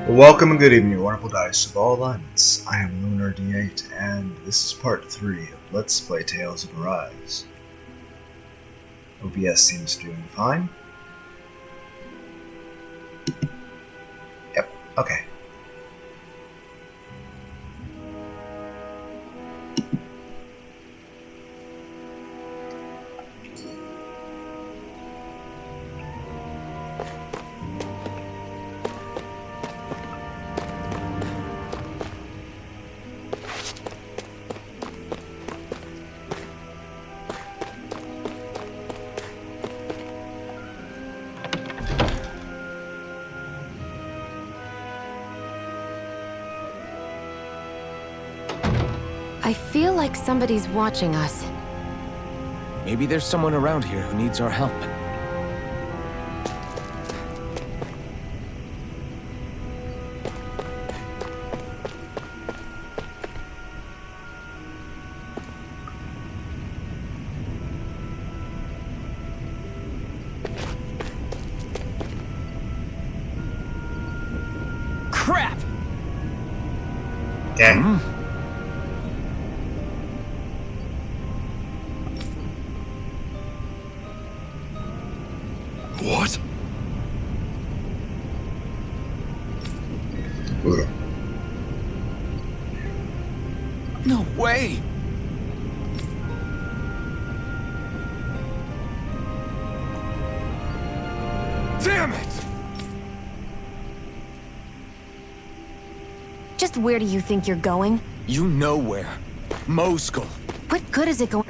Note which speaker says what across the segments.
Speaker 1: Welcome and good evening, wonderful dice of all alignments. I am Lunar D8, and this is part 3 of Let's Play Tales of Arise. OBS seems to be doing fine. Yep, okay.
Speaker 2: I feel like somebody's watching us.
Speaker 3: Maybe there's someone around here who needs our help. Crap!
Speaker 1: Okay.
Speaker 3: What? No way! Damn it!
Speaker 2: Just where do you think you're going?
Speaker 3: You know where. Mosul.
Speaker 2: What good is it going?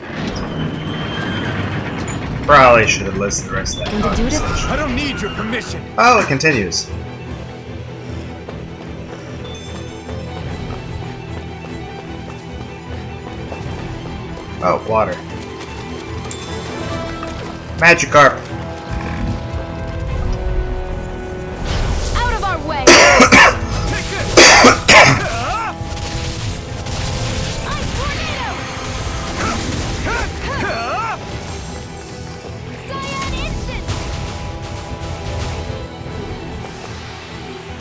Speaker 1: Probably should have listened to the rest of that
Speaker 2: And to do this?
Speaker 1: conversation.
Speaker 3: I don't need your permission.
Speaker 1: Oh, it continues. Oh, water. Magikarp.
Speaker 2: Out of our way!
Speaker 3: Take this!
Speaker 2: Ice tornado! Cyan instant!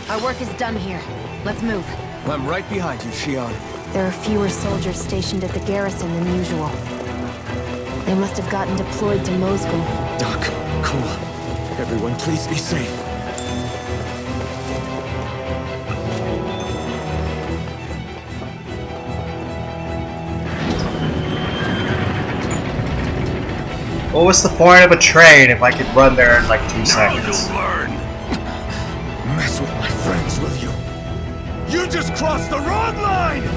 Speaker 2: Our work is done here. Let's move.
Speaker 3: I'm right behind you, Shion.
Speaker 2: There are fewer soldiers stationed at the garrison than usual. They must have gotten deployed to Mosul.
Speaker 3: Doc, cool. Everyone, please be safe.
Speaker 1: What was the point of a train if I could run there in like 2 seconds?
Speaker 3: learn. Mess with my friends, will you? You just crossed the wrong line!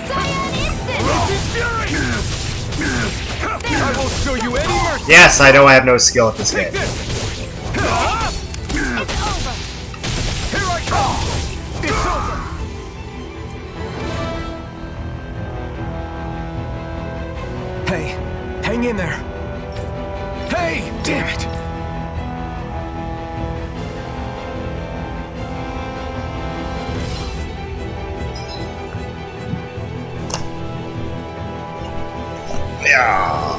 Speaker 2: Cyan instant!
Speaker 3: I won't show you any mercy!
Speaker 1: Yes, I know I have no skill at this
Speaker 3: Take
Speaker 1: game.
Speaker 3: this!
Speaker 2: It's over!
Speaker 3: Here I come! It's over! Hey, hang in there! Hey, damn it!
Speaker 1: Yeah.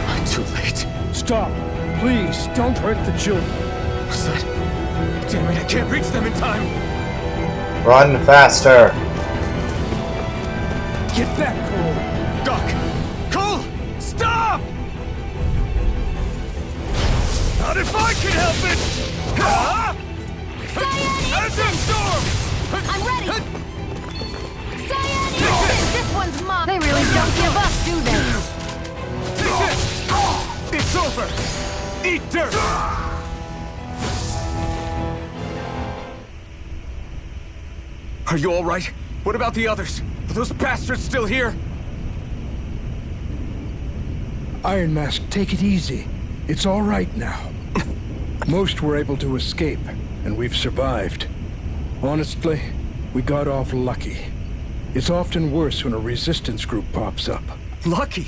Speaker 3: I'm too late.
Speaker 4: Stop. Please, don't hurt the children.
Speaker 3: What's that? Damn it, I can't reach them in time!
Speaker 1: Run faster.
Speaker 4: Get back, Cole.
Speaker 3: Doc! Cole! Stop! Not if I can help it! Azure Storm!
Speaker 2: I'm ready! Cyan instant! This one's mine! They really don't give up, do they?
Speaker 3: Take this! It's over! Eat dirt! Are you all right? What about the others? Are those bastards still here?
Speaker 4: Iron Mask, take it easy. It's all right now. Most were able to escape, and we've survived. Honestly, we got off lucky. It's often worse when a resistance group pops up.
Speaker 3: Lucky?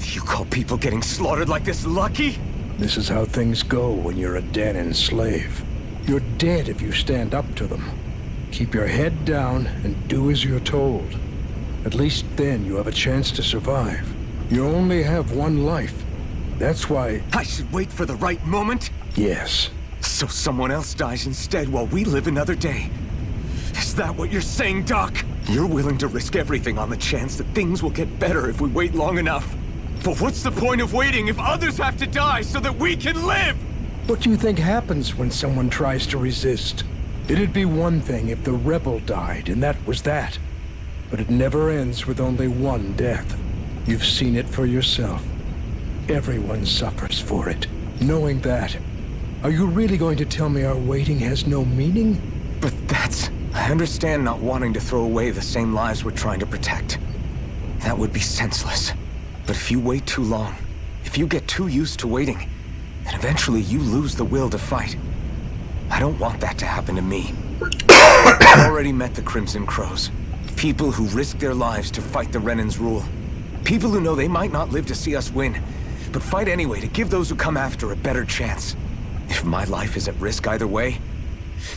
Speaker 3: You call people getting slaughtered like this lucky?
Speaker 4: This is how things go when you're a Danon slave. You're dead if you stand up to them. Keep your head down and do as you're told. At least then you have a chance to survive. You only have one life. That's why...
Speaker 3: I should wait for the right moment?
Speaker 4: Yes.
Speaker 3: So someone else dies instead while we live another day. Is that what you're saying, Doc? You're willing to risk everything on the chance that things will get better if we wait long enough. But what's the point of waiting if others have to die so that we can live?
Speaker 4: What do you think happens when someone tries to resist? It'd be one thing if the rebel died, and that was that. But it never ends with only one death. You've seen it for yourself. Everyone suffers for it. Knowing that, are you really going to tell me our waiting has no meaning?
Speaker 3: But that's... I understand not wanting to throw away the same lives we're trying to protect. That would be senseless. But if you wait too long, if you get too used to waiting, then eventually you lose the will to fight. I don't want that to happen to me. I've already met the Crimson Crows. People who risk their lives to fight the Renan's rule. People who know they might not live to see us win, but fight anyway to give those who come after a better chance. If my life is at risk either way,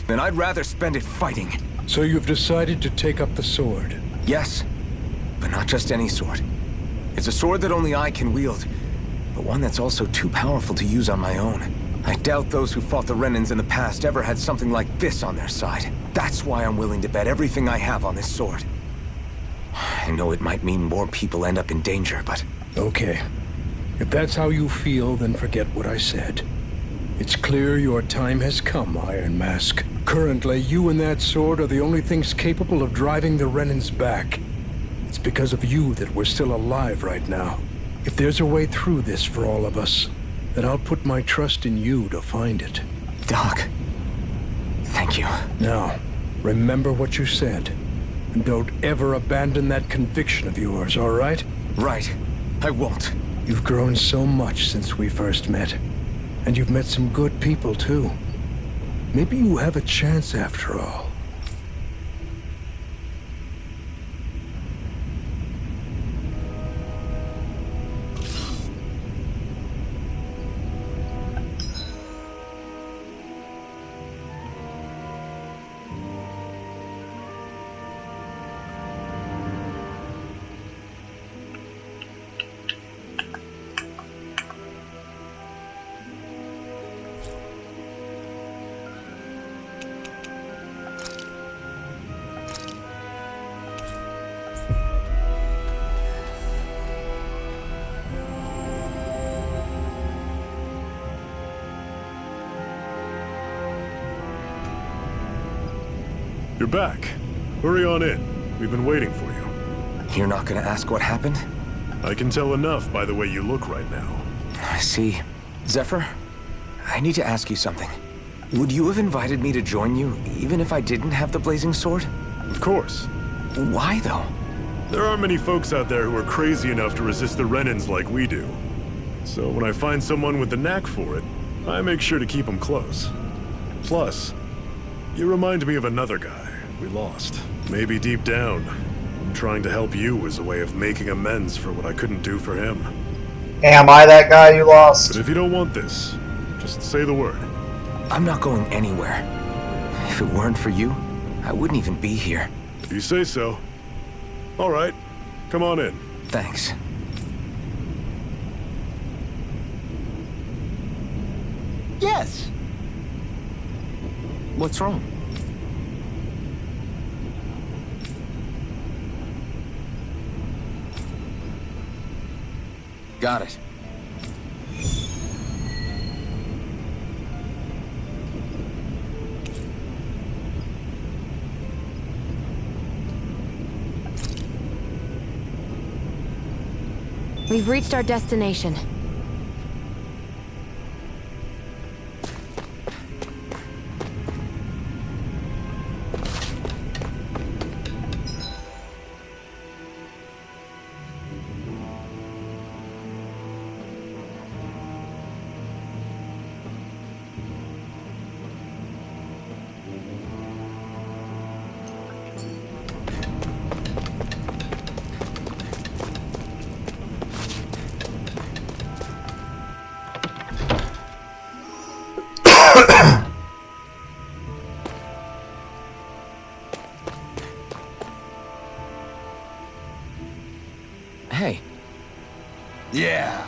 Speaker 3: then I'd rather spend it fighting.
Speaker 4: So you've decided to take up the sword?
Speaker 3: Yes, but not just any sword. It's a sword that only I can wield, but one that's also too powerful to use on my own. I doubt those who fought the Renans in the past ever had something like this on their side. That's why I'm willing to bet everything I have on this sword. I know it might mean more people end up in danger, but...
Speaker 4: Okay. If that's how you feel, then forget what I said. It's clear your time has come, Iron Mask. Currently, you and that sword are the only things capable of driving the Renans back. It's because of you that we're still alive right now. If there's a way through this for all of us, then I'll put my trust in you to find it.
Speaker 3: Doc, thank you.
Speaker 4: Now, remember what you said. And don't ever abandon that conviction of yours, all right?
Speaker 3: Right. I won't.
Speaker 4: You've grown so much since we first met. And you've met some good people, too. Maybe you have a chance after all.
Speaker 5: You're back. Hurry on in. We've been waiting for you.
Speaker 3: You're not gonna ask what happened?
Speaker 5: I can tell enough by the way you look right now.
Speaker 3: I see. Zephyr, I need to ask you something. Would you have invited me to join you, even if I didn't have the blazing sword?
Speaker 5: Of course.
Speaker 3: Why, though?
Speaker 5: There aren't many folks out there who are crazy enough to resist the Renans like we do. So when I find someone with the knack for it, I make sure to keep them close. Plus, you remind me of another guy we lost. Maybe deep down, trying to help you is a way of making amends for what I couldn't do for him.
Speaker 1: Am I that guy you lost?
Speaker 5: But if you don't want this, just say the word.
Speaker 3: I'm not going anywhere. If it weren't for you, I wouldn't even be here.
Speaker 5: If you say so. All right, come on in.
Speaker 3: Thanks. Yes. What's wrong? Got it.
Speaker 2: We've reached our destination.
Speaker 3: Hey.
Speaker 6: Yeah.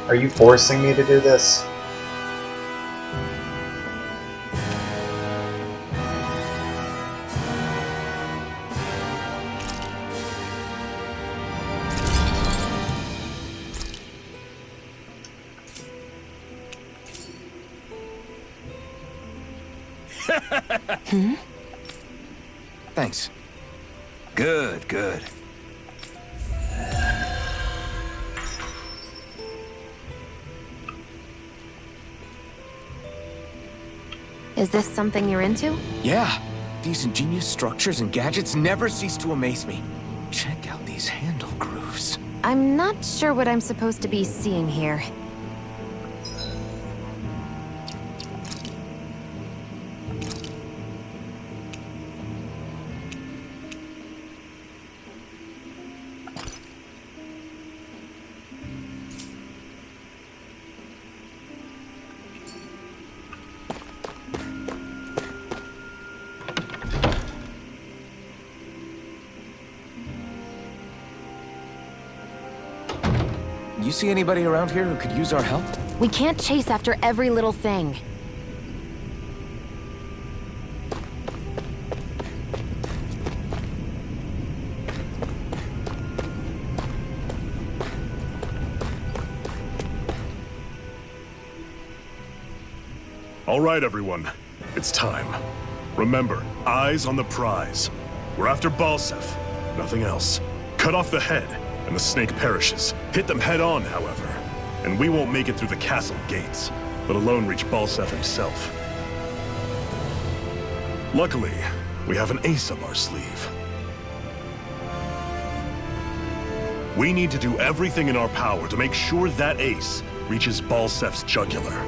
Speaker 1: Are you forcing me to do this?
Speaker 3: Thanks.
Speaker 6: Good, good.
Speaker 2: Is this something you're into?
Speaker 3: Yeah. These ingenious structures and gadgets never cease to amaze me. Check out these handle grooves.
Speaker 2: I'm not sure what I'm supposed to be seeing here.
Speaker 3: You see anybody around here who could use our help?
Speaker 2: We can't chase after every little thing.
Speaker 5: All right, everyone. It's time. Remember, eyes on the prize. We're after Balsef. Nothing else. Cut off the head, and the snake perishes. Hit them head on, however. And we won't make it through the castle gates, let alone reach Balsef himself. Luckily, we have an ace up our sleeve. We need to do everything in our power to make sure that ace reaches Balsef's jugular.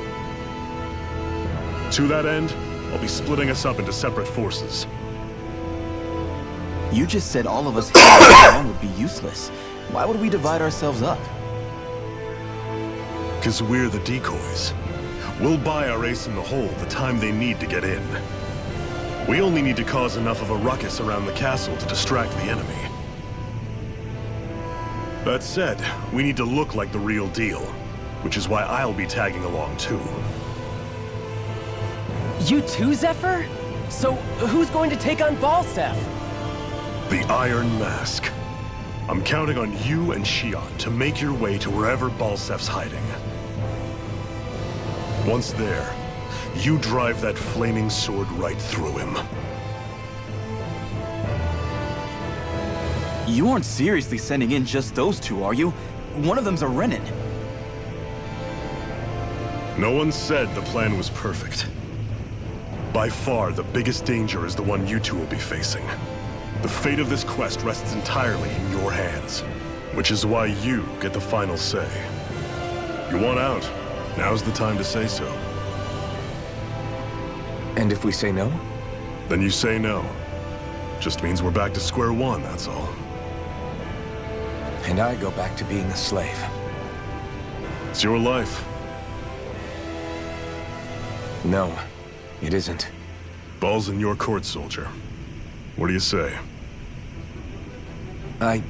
Speaker 5: To that end, I'll be splitting us up into separate forces.
Speaker 6: You just said all of us here alone would be useless. Why would we divide ourselves up?
Speaker 5: Because we're the decoys. We'll buy our ace in the hole the time they need to get in. We only need to cause enough of a ruckus around the castle to distract the enemy. That said, we need to look like the real deal, which is why I'll be tagging along too.
Speaker 7: You too, Zephyr? So, who's going to take on Balsef?
Speaker 5: The Iron Mask. I'm counting on you and Shion to make your way to wherever Balsef's hiding. Once there, you drive that flaming sword right through him.
Speaker 6: You aren't seriously sending in just those two, are you? One of them's a Renin.
Speaker 5: No one said the plan was perfect. By far, the biggest danger is the one you two will be facing. The fate of this quest rests entirely in your hands, which is why you get the final say. You want out, now's the time to say so.
Speaker 3: And if we say no?
Speaker 5: Then you say no. Just means we're back to square one, that's all.
Speaker 3: And I go back to being a slave.
Speaker 5: It's your life.
Speaker 3: No, it isn't.
Speaker 5: Ball's in your court, soldier. What do you say?
Speaker 3: I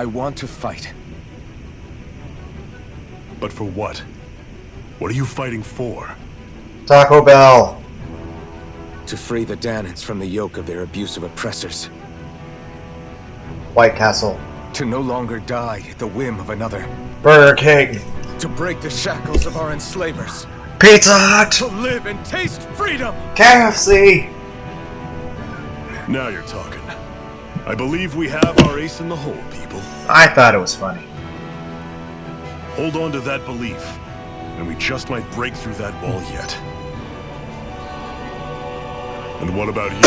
Speaker 3: want to fight.
Speaker 5: But for what? What are you fighting for?
Speaker 1: Taco Bell.
Speaker 3: To free the Danans from the yoke of their abusive oppressors.
Speaker 1: White Castle.
Speaker 3: To no longer die at the whim of another.
Speaker 1: Burger King.
Speaker 3: To break the shackles of our enslavers.
Speaker 1: Pizza Hut.
Speaker 3: To live and taste freedom!
Speaker 1: KFC.
Speaker 5: Now you're talking. I believe we have our ace in the hole, people.
Speaker 1: I thought it was funny.
Speaker 5: Hold on to that belief, and we just might break through that wall yet. And what about you?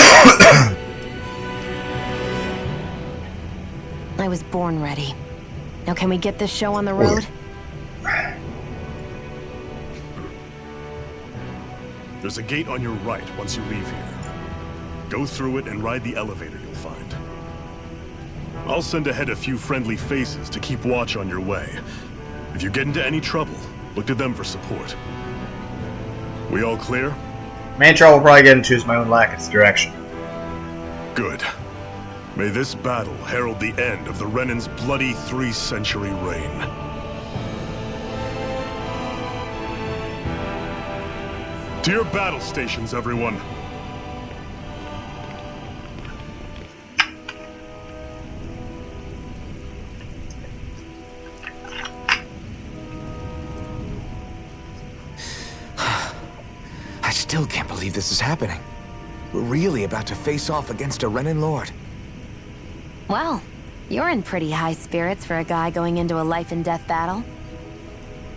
Speaker 2: I was born ready. Now can we get this show on the road?
Speaker 5: There's a gate on your right once you leave here. Go through it and ride the elevator you'll find. I'll send ahead a few friendly faces to keep watch on your way. If you get into any trouble, look to them for support. We all clear?
Speaker 1: Main trouble will probably get into is my own lack of direction.
Speaker 5: Good. May this battle herald the end of the Renan's bloody 3-century reign. To your battle stations, everyone.
Speaker 3: I still can't believe this is happening. We're really about to face off against a Renan Lord.
Speaker 2: Well, you're in pretty high spirits for a guy going into a life-and-death battle.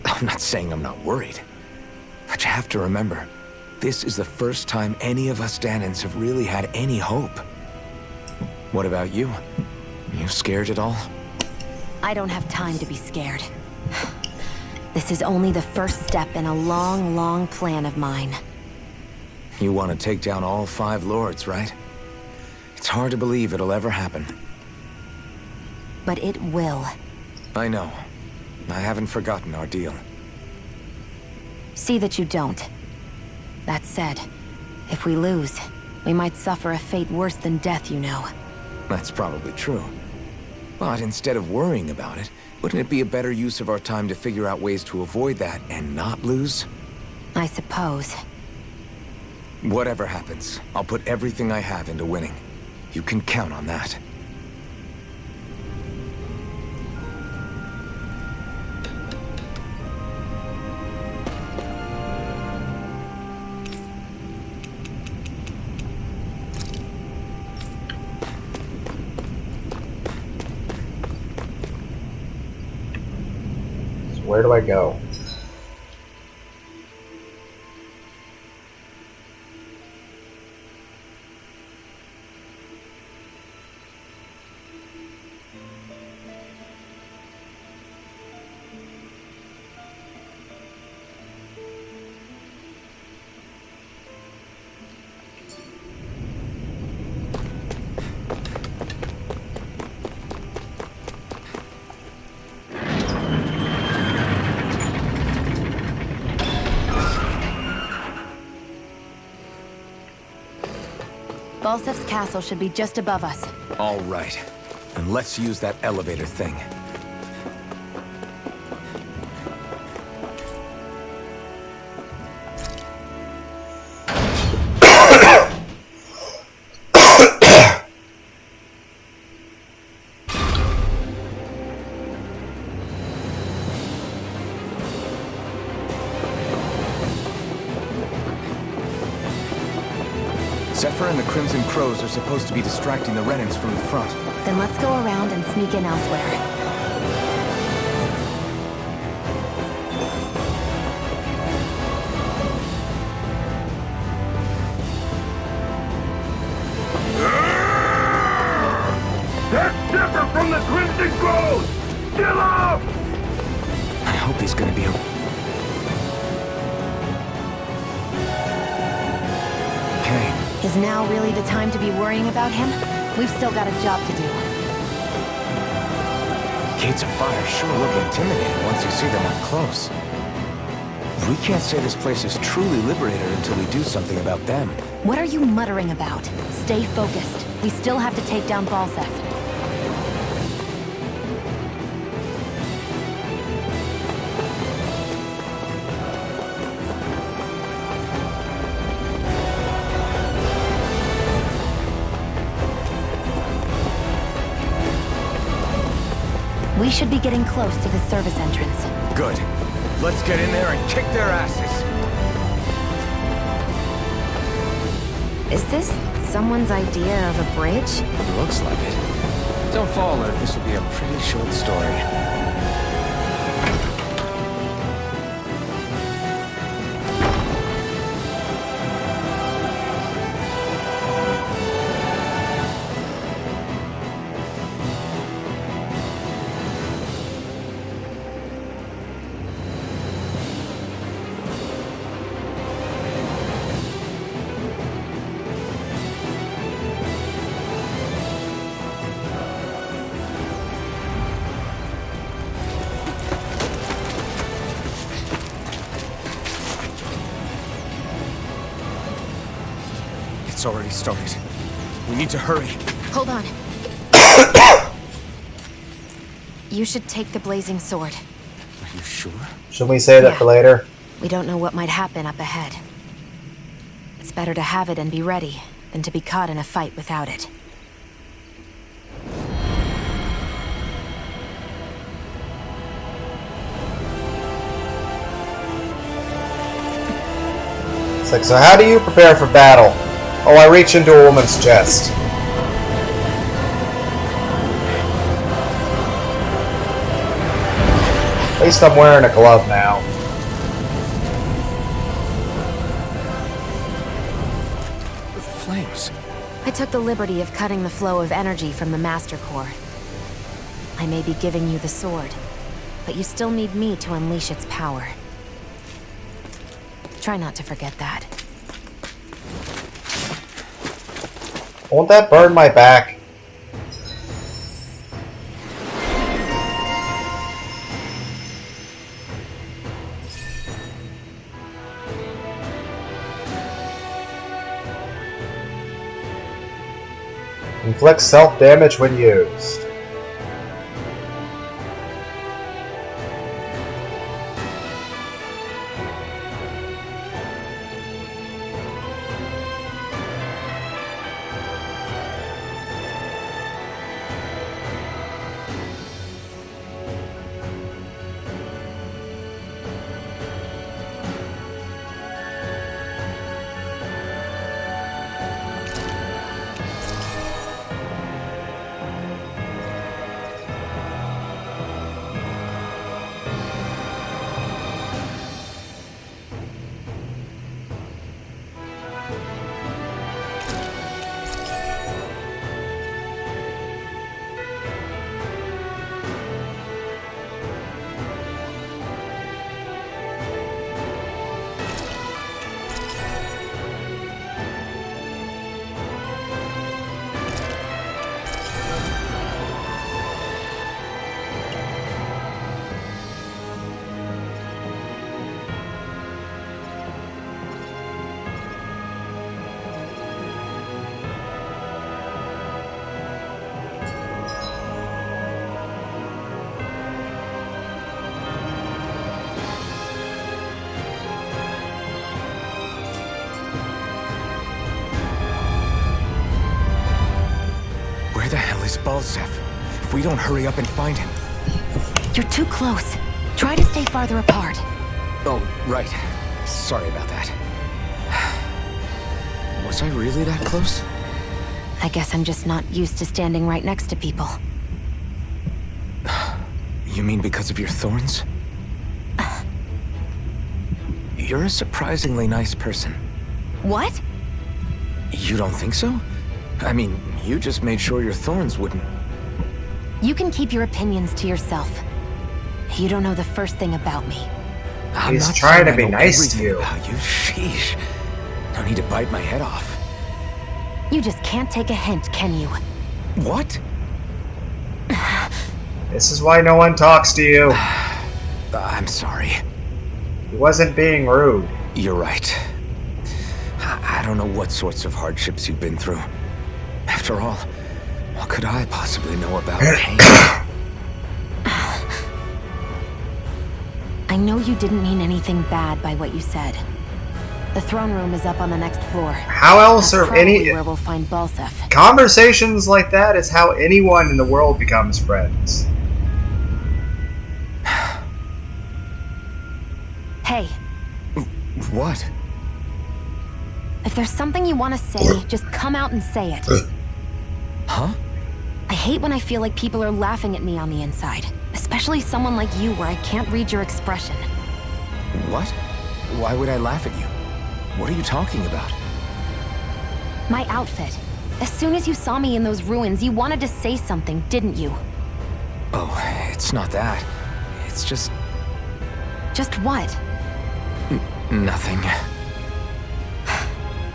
Speaker 3: I'm not saying I'm not worried. But you have to remember, this is the first time any of us Danans have really had any hope. What about you? You scared at all?
Speaker 2: I don't have time to be scared. This is only the first step in a long, long plan of mine.
Speaker 3: You want to take down all 5 lords, right? It's hard to believe it'll ever happen.
Speaker 2: But it will.
Speaker 3: I know. I haven't forgotten our deal.
Speaker 2: See that you don't. That said, if we lose, we might suffer a fate worse than death, you know.
Speaker 3: That's probably true. But instead of worrying about it, wouldn't it be a better use of our time to figure out ways to avoid that and not lose?
Speaker 2: I suppose.
Speaker 3: Whatever happens, I'll put everything I have into winning. You can count on that.
Speaker 1: So where do I go?
Speaker 2: Balsef's castle should be just above us.
Speaker 3: All right. And let's use that elevator thing. Zephyr and the Crimson Crows are supposed to be distracting the Renans from the front.
Speaker 2: Then let's go around and sneak in elsewhere.
Speaker 5: That's Zephyr from the Crimson Crows! Still up!
Speaker 3: I hope he's gonna be okay.
Speaker 2: Is now really the time to be worrying about him? We've still got a job to do.
Speaker 3: Gates of fire sure look intimidating once you see them up close. We can't say this place is truly liberated until we do something about them.
Speaker 2: What are you muttering about? Stay focused. We still have to take down Balsef. We should be getting close to the service entrance.
Speaker 3: Good. Let's get in there and kick their asses.
Speaker 2: Is this someone's idea of a bridge?
Speaker 3: It looks like it. Don't follow her. This will be a pretty short story. fight's already started. We need to hurry.
Speaker 2: Hold on. You should take the blazing sword.
Speaker 3: Are you sure?
Speaker 1: Should we save that for later?
Speaker 2: We don't know what might happen up ahead. It's better to have it and be ready than to be caught in a fight without it.
Speaker 1: It's like, so how do you prepare for battle? Oh, I reach into a woman's chest. At least I'm wearing a glove now.
Speaker 3: The flames.
Speaker 2: I took the liberty of cutting the flow of energy from the Master Core. I may be giving you the sword, but you still need me to unleash its power. Try not to forget that.
Speaker 1: Won't that burn my back? Inflicts self-damage when used.
Speaker 3: Where the hell is Balsef? If we don't hurry up and find him...
Speaker 2: You're too close. Try to stay farther apart.
Speaker 3: Oh, right. Sorry about that. Was I really that close?
Speaker 2: I guess I'm just not used to standing right next to people.
Speaker 3: You mean because of your thorns? You're a surprisingly nice person.
Speaker 2: What?
Speaker 3: You don't think so? I mean, you just made sure your thorns wouldn't...
Speaker 2: You can keep your opinions to yourself. You don't know the first thing about me.
Speaker 3: I'm
Speaker 1: He's
Speaker 3: not
Speaker 1: trying
Speaker 3: saying
Speaker 1: to
Speaker 3: I
Speaker 1: be
Speaker 3: know
Speaker 1: nice to
Speaker 3: everything
Speaker 1: you.
Speaker 3: about you. Sheesh. No need to bite my head off.
Speaker 2: You just can't take a hint, can you?
Speaker 3: What?
Speaker 1: This is why no one talks to you.
Speaker 3: I'm sorry.
Speaker 1: He wasn't being rude.
Speaker 3: You're right. I don't know what sorts of hardships you've been through. After all, what could I possibly know about pain?
Speaker 2: I know you didn't mean anything bad by what you said. The throne room is up on the next floor.
Speaker 1: How else
Speaker 2: That's
Speaker 1: are
Speaker 2: probably
Speaker 1: any...
Speaker 2: where we'll find Balsef.
Speaker 1: Conversations like that is how anyone in the world becomes friends.
Speaker 2: Hey,
Speaker 3: What?
Speaker 2: if there's something you want to say, just come out and say it.
Speaker 3: Huh?
Speaker 2: I hate when I feel like people are laughing at me on the inside. Especially someone like you where I can't read your expression.
Speaker 3: What? Why would I laugh at you? What are you talking about?
Speaker 2: My outfit. As soon as you saw me in those ruins, you wanted to say something, didn't you?
Speaker 3: Oh, it's not that. It's just...
Speaker 2: Just what?
Speaker 3: nothing.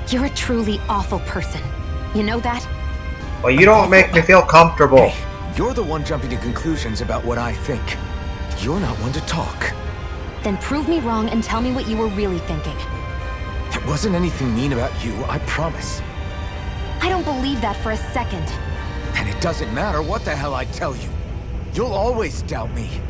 Speaker 2: You're a truly awful person. You know that?
Speaker 1: Well, you don't make me feel comfortable.
Speaker 3: Hey, you're the one jumping to conclusions about what I think. You're not one to talk.
Speaker 2: Then prove me wrong and tell me what you were really thinking.
Speaker 3: It wasn't anything mean about you, I promise.
Speaker 2: I don't believe that for a second.
Speaker 3: And it doesn't matter what the hell I tell you. You'll always doubt me.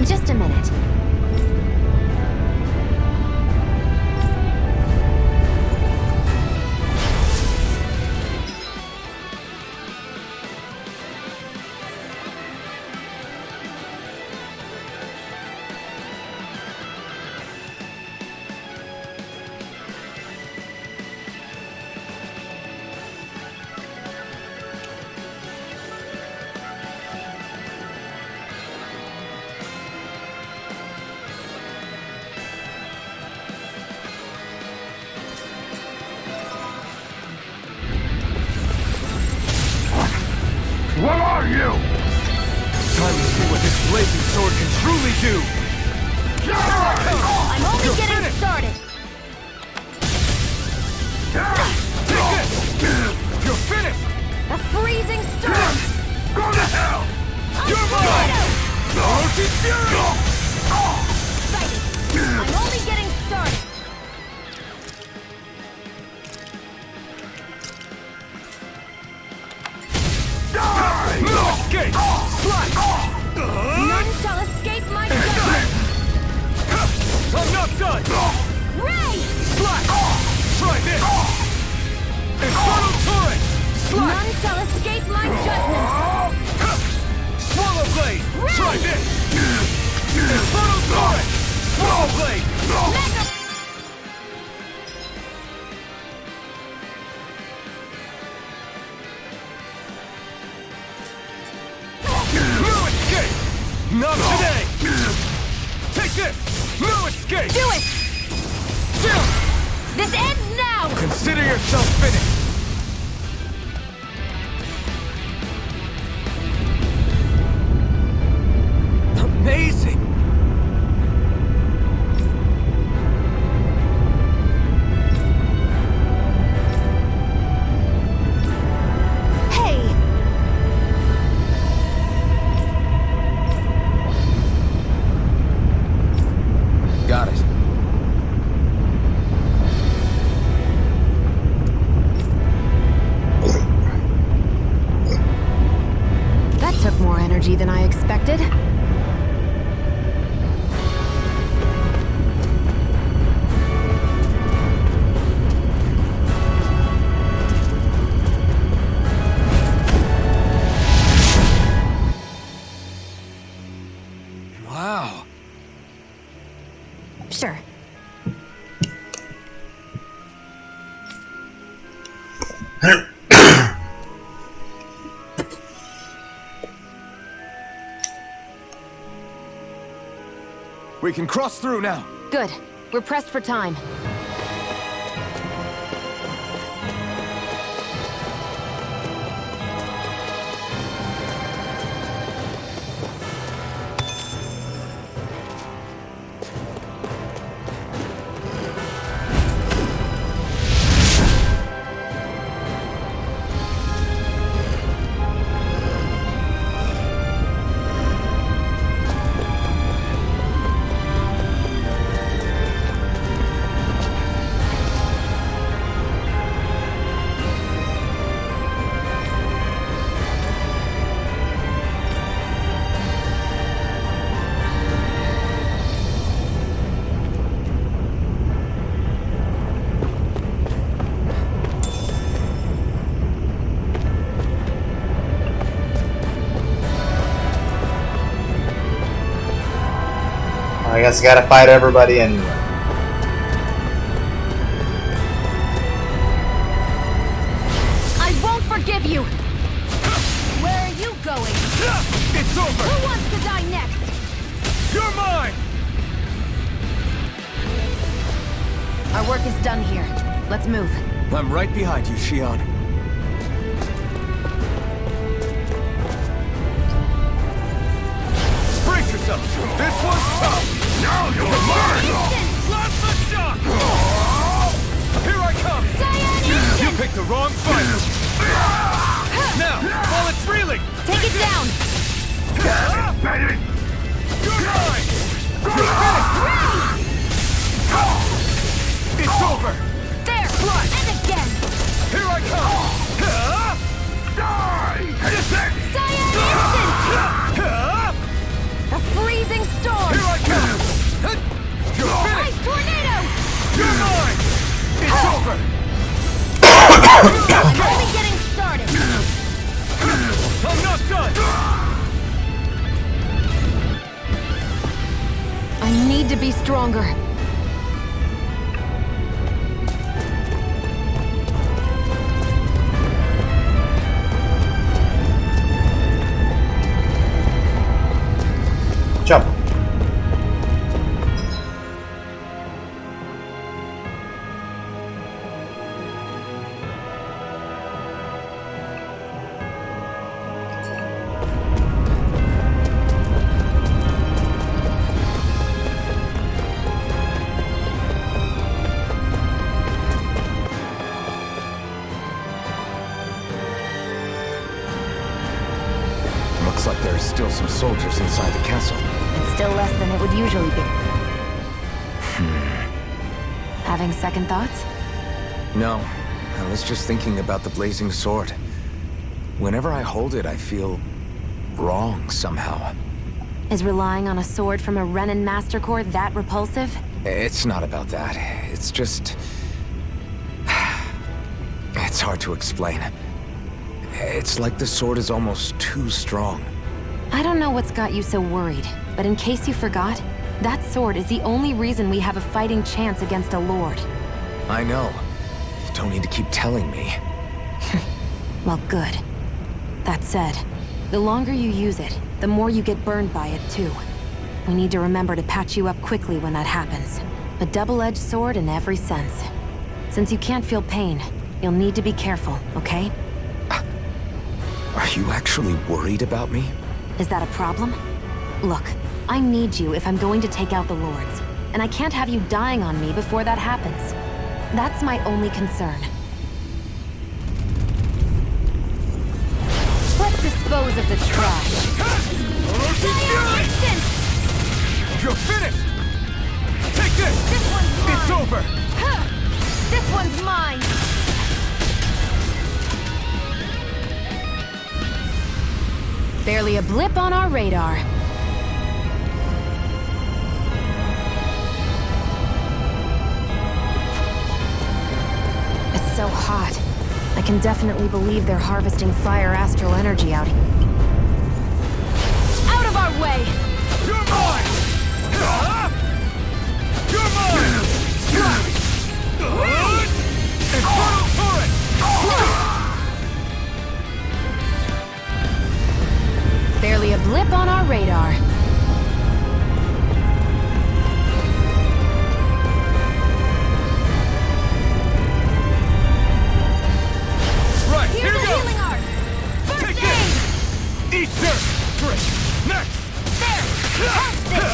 Speaker 2: Just a minute.
Speaker 4: What are you?
Speaker 3: Time to see what this blazing sword can truly do!
Speaker 2: I'm only
Speaker 3: You're
Speaker 2: getting
Speaker 3: finished.
Speaker 2: started.
Speaker 3: Take this! You're finished!
Speaker 2: A freezing storm.
Speaker 4: Go to hell!
Speaker 3: You're mine! Ocean Fury!
Speaker 2: Excited. I'm only getting started.
Speaker 3: No escape! Slice!
Speaker 2: None shall escape my judgment.
Speaker 3: I'm not done!
Speaker 2: Ray!
Speaker 3: Slice! Try this! Infernal Turret! Slice!
Speaker 2: None shall escape my judgment.
Speaker 3: Swallow Blade! Try this! Infernal Turret! Swallow Blade!
Speaker 2: Mega...
Speaker 3: No escape! Not today! Take this! No escape!
Speaker 2: Do it! This ends now!
Speaker 3: Consider yourself finished! Amazing!
Speaker 2: Hey!
Speaker 3: Got it.
Speaker 2: That took more energy than I expected.
Speaker 3: Wow.
Speaker 2: Sure.
Speaker 3: We can cross through now.
Speaker 2: Good. We're pressed for time.
Speaker 1: I guess I gotta fight everybody anyway.
Speaker 2: I won't forgive you! Where are you going?
Speaker 3: It's over!
Speaker 2: Who wants to die next?
Speaker 3: You're mine!
Speaker 2: Our work is done here. Let's move.
Speaker 3: I'm right behind you, Shion.
Speaker 8: Brace yourself! This one's tough! Now you're mine! Plasma shock! Here I come! You picked the wrong fight! Now, while it's reeling!
Speaker 2: Take it down!
Speaker 8: You're mine! You're finished! It's over!
Speaker 2: There! And again!
Speaker 8: Here I come! Die!
Speaker 2: Cyan Instant! A freezing storm!
Speaker 8: Here I come! You're
Speaker 2: Ice
Speaker 8: finished!
Speaker 2: tornado!
Speaker 8: You're mine! It's over!
Speaker 2: I'm only getting started!
Speaker 8: I'm not done!
Speaker 2: I need to be stronger.
Speaker 1: Jump.
Speaker 3: Looks like there are still some soldiers inside the castle.
Speaker 2: It's still less than it would usually be. Having second thoughts?
Speaker 3: No, I was just thinking about the blazing sword. Whenever I hold it, I feel wrong somehow.
Speaker 2: Is relying on a sword from a Renin Master Core that repulsive?
Speaker 3: It's not about that. It's just... It's hard to explain. It's like the sword is almost too strong.
Speaker 2: I don't know what's got you so worried, but in case you forgot, that sword is the only reason we have a fighting chance against a lord.
Speaker 3: I know. You don't need to keep telling me.
Speaker 2: Well, good. That said, the longer you use it, the more you get burned by it, too. We need to remember to patch you up quickly when that happens. A double-edged sword in every sense. Since you can't feel pain, you'll need to be careful, okay?
Speaker 3: Are you actually worried about me?
Speaker 2: Is that a problem? Look, I need you if I'm going to take out the lords, and I can't have you dying on me before that happens. That's my only concern. Let's dispose of the trash. Fire instant!
Speaker 8: You're finished! Take this!
Speaker 2: This one's mine!
Speaker 8: It's over!
Speaker 2: This one's mine! Barely a blip on our radar. It's so hot. I can definitely believe they're harvesting fire astral energy out here. Out of our way!
Speaker 8: You're mine! You're mine! Infernal turret!
Speaker 2: Barely a blip on our radar.
Speaker 8: Right,
Speaker 2: Here's
Speaker 8: here
Speaker 2: a
Speaker 8: goes!
Speaker 2: healing art! First
Speaker 8: Take
Speaker 2: aid!
Speaker 8: this! Eat dirt! Great! Next!
Speaker 2: There! Test it!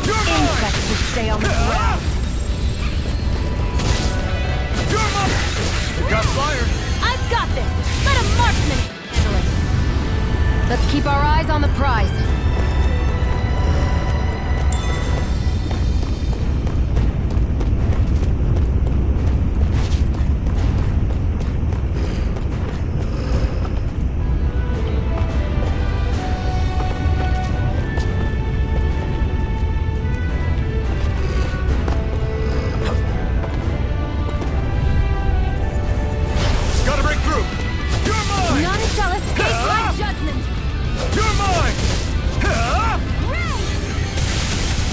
Speaker 8: You're mine!
Speaker 2: Insects should stay on the ground.
Speaker 8: You're mine! You got fired!
Speaker 2: I've got this! Let a marksman handle it! Let's keep our eyes on the prize.
Speaker 8: Gotta break through! You're mine!
Speaker 2: None shall escape my judgment!
Speaker 8: You're mine!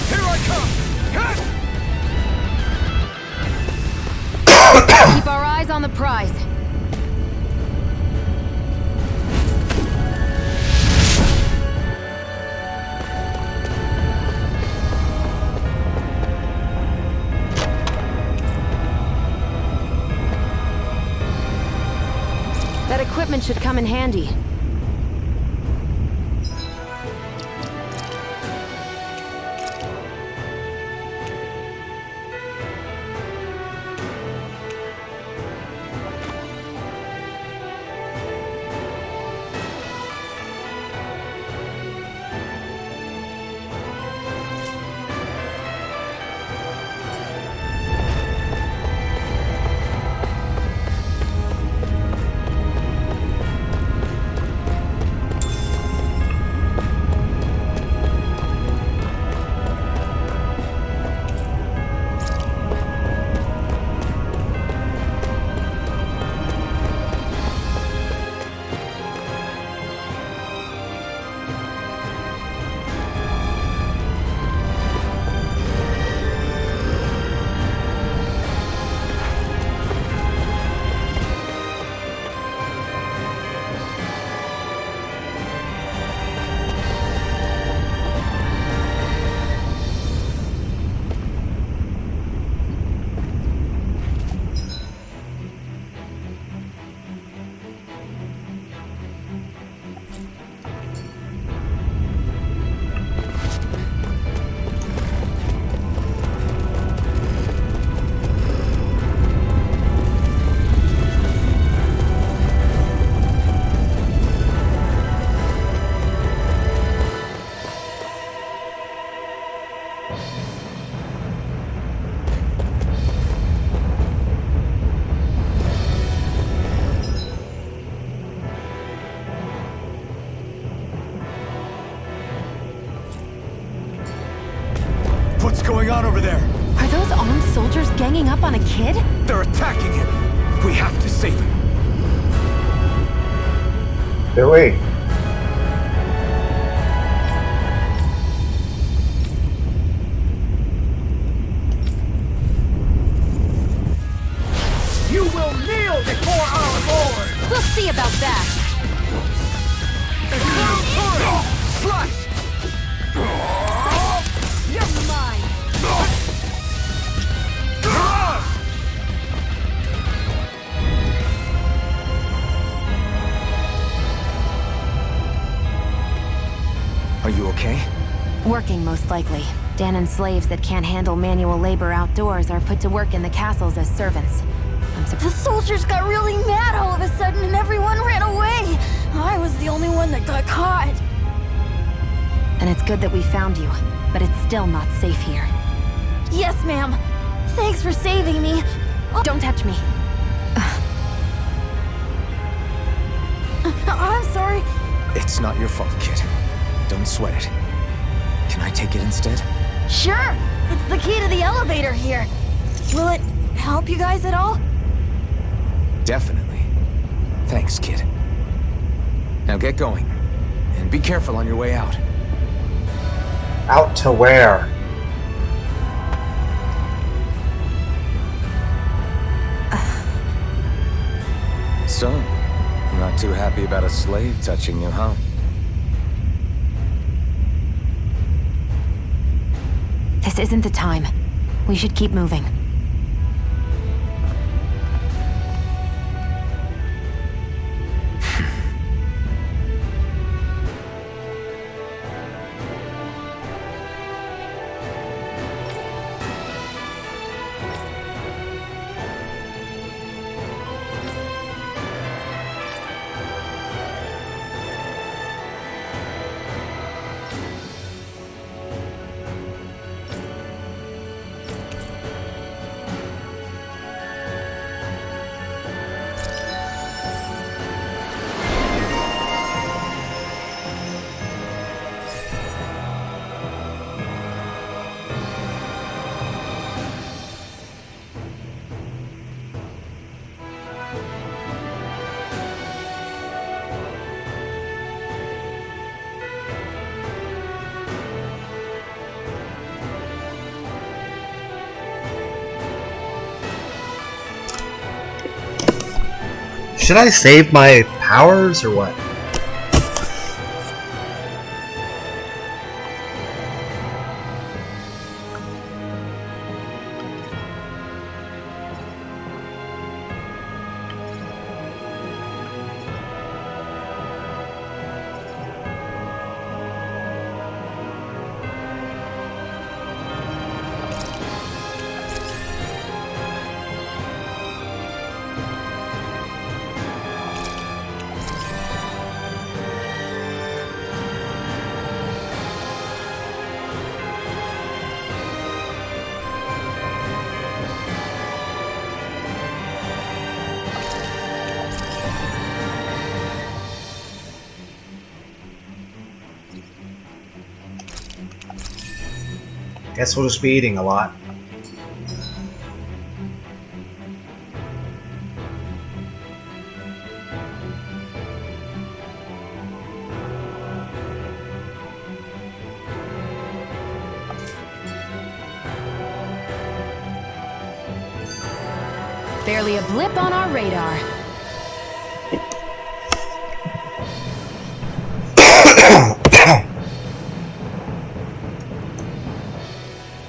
Speaker 8: Here I come!
Speaker 2: Keep our eyes on the prize. equipment should come in handy.
Speaker 3: What's going on over there?
Speaker 2: Are those armed soldiers ganging up on a kid?
Speaker 3: They're attacking him. We have to save him.
Speaker 1: Do we?
Speaker 8: You will kneel before our Lord!
Speaker 2: We'll see about that.
Speaker 8: Slash!
Speaker 2: You're mine.
Speaker 3: Are you okay?
Speaker 2: Working, most likely. Dan and slaves that can't handle manual labor outdoors are put to work in the castles as servants.
Speaker 9: The soldiers got really mad all of a sudden and everyone ran away. I was the only one that got caught.
Speaker 2: And it's good that we found you, but it's still not safe here.
Speaker 9: Yes, ma'am. Thanks for saving me.
Speaker 2: Don't touch me.
Speaker 9: I'm sorry.
Speaker 3: It's not your fault, kid. Don't sweat it. Can I take it instead?
Speaker 9: Sure. It's the key to the elevator here. Will it help you guys at all?
Speaker 3: Definitely. Thanks, kid. Now get going. And be careful on your way out.
Speaker 1: Out to where?
Speaker 3: So, not too happy about a slave touching you, huh?
Speaker 2: This isn't the time. We should keep moving.
Speaker 1: Should I save my powers or what? Guess we'll just be eating a lot.
Speaker 2: Barely a blip on our radar.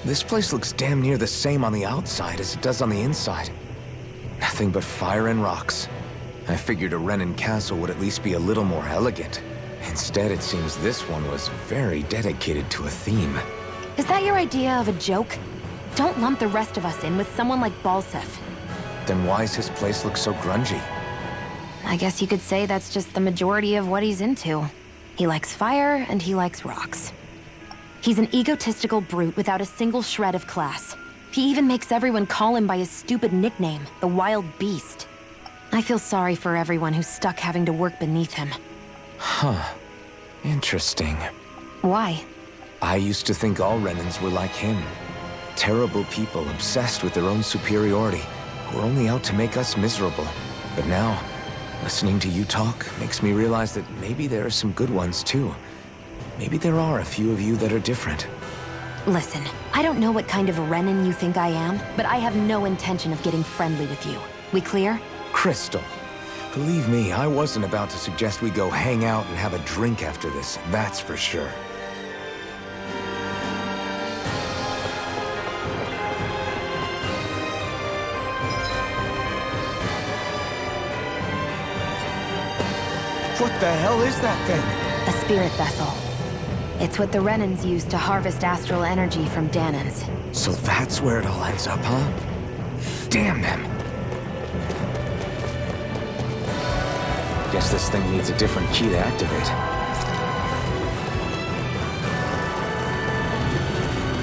Speaker 3: This place looks damn near the same on the outside as it does on the inside. Nothing but fire and rocks. I figured a Renan castle would at least be a little more elegant. Instead, it seems this one was very dedicated to a theme.
Speaker 2: Is that your idea of a joke? Don't lump the rest of us in with someone like Balsef.
Speaker 3: Then why's his place look so grungy?
Speaker 2: I guess you could say that's just the majority of what he's into. He likes fire and he likes rocks. He's an egotistical brute without a single shred of class. He even makes everyone call him by his stupid nickname, the Wild Beast. I feel sorry for everyone who's stuck having to work beneath him.
Speaker 3: Huh. Interesting.
Speaker 2: Why?
Speaker 3: I used to think all Renans were like him. Terrible people obsessed with their own superiority, who are only out to make us miserable. But now, listening to you talk makes me realize that maybe there are some good ones too. Maybe there are a few of you that are different.
Speaker 2: Listen, I don't know what kind of Renan you think I am, but I have no intention of getting friendly with you. We clear?
Speaker 3: Crystal, believe me, I wasn't about to suggest we go hang out and have a drink after this, that's for sure. What the hell is that thing?
Speaker 2: A spirit vessel. It's what the Renans use to harvest astral energy from Danans.
Speaker 3: So that's where it all ends up, huh? Damn them! Guess this thing needs a different key to activate.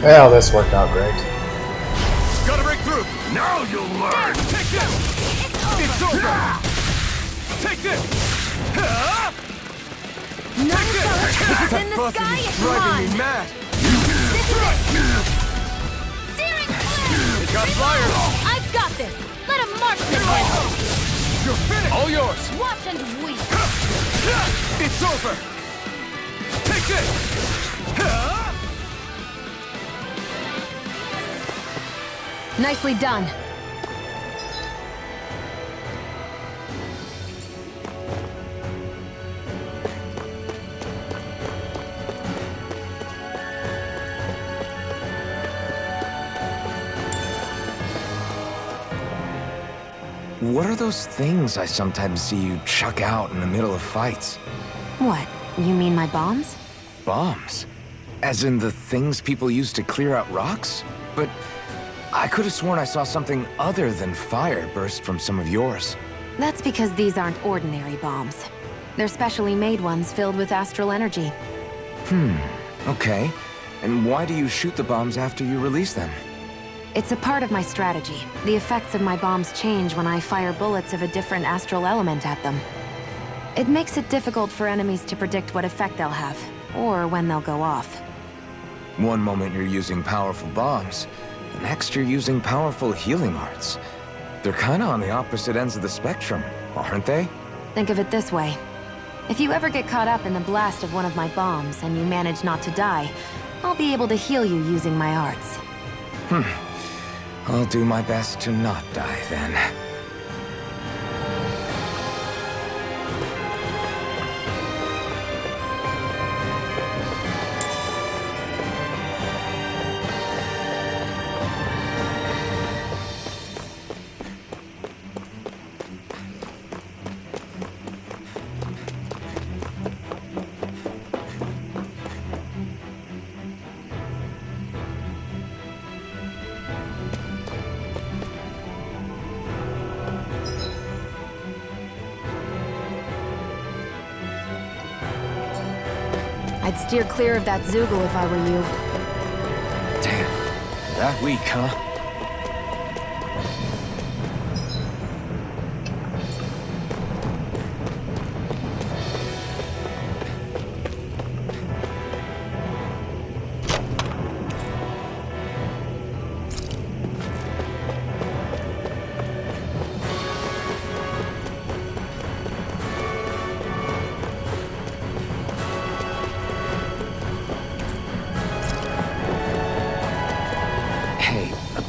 Speaker 1: Well, this worked out great.
Speaker 8: Gotta break through! Now you'll learn! Take this! It's over! Take this!
Speaker 9: No telescopes in the sky, it's
Speaker 3: driving me
Speaker 9: mine!
Speaker 3: mad!
Speaker 9: This is it! Steering clear!
Speaker 8: It got fire!
Speaker 9: I've got this! Let a marksman handle!
Speaker 8: You're finished! All yours!
Speaker 9: Watch and weep!
Speaker 8: It's over! Take this!
Speaker 2: Nicely done.
Speaker 3: What are those things I sometimes see you chuck out in the middle of fights?
Speaker 2: What? You mean my bombs?
Speaker 3: Bombs? As in the things people use to clear out rocks? But I could have sworn I saw something other than fire burst from some of yours.
Speaker 2: That's because these aren't ordinary bombs. They're specially made ones filled with astral energy.
Speaker 3: Okay. And why do you shoot the bombs after you release them?
Speaker 2: It's a part of my strategy. The effects of my bombs change when I fire bullets of a different astral element at them. It makes it difficult for enemies to predict what effect they'll have, or when they'll go off.
Speaker 3: One moment you're using powerful bombs, the next you're using powerful healing arts. They're kinda on the opposite ends of the spectrum, aren't they?
Speaker 2: Think of it this way. If you ever get caught up in the blast of one of my bombs and you manage not to die, I'll be able to heal you using my arts.
Speaker 3: I'll do my best to not die then.
Speaker 2: I'd steer clear of that Zoogle if I were you.
Speaker 3: Damn. That weak, huh?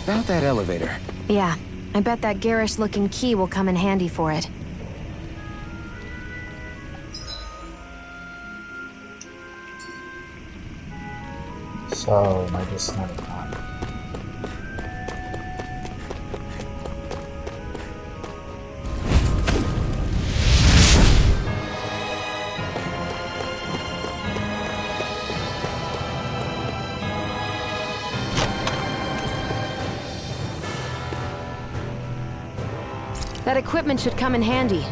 Speaker 3: About that elevator.
Speaker 2: Yeah, I bet that garish-looking key will come in handy for it.
Speaker 1: So, am I just not time?
Speaker 2: That equipment should come in handy.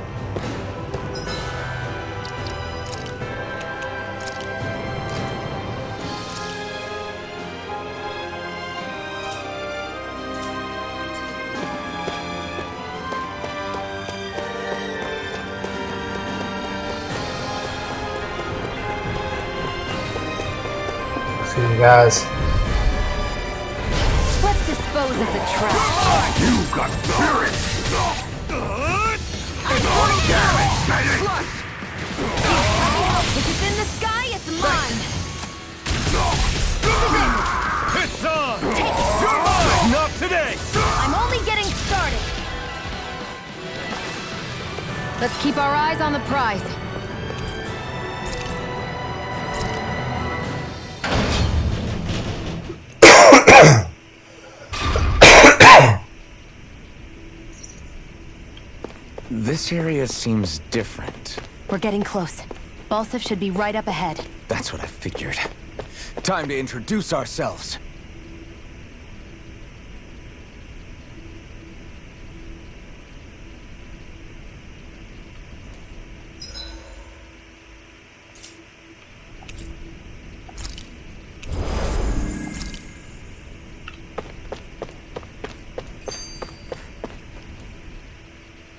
Speaker 1: See you guys.
Speaker 2: Let's dispose of the trash.
Speaker 8: You've got spirit!
Speaker 2: If it's in the sky, it's mine.
Speaker 8: It's on! You're mine! Not today!
Speaker 2: I'm only getting started. Let's keep our eyes on the prize.
Speaker 3: This area seems different.
Speaker 2: We're getting close. Balsif should be right up ahead.
Speaker 3: That's what I figured. Time to introduce ourselves.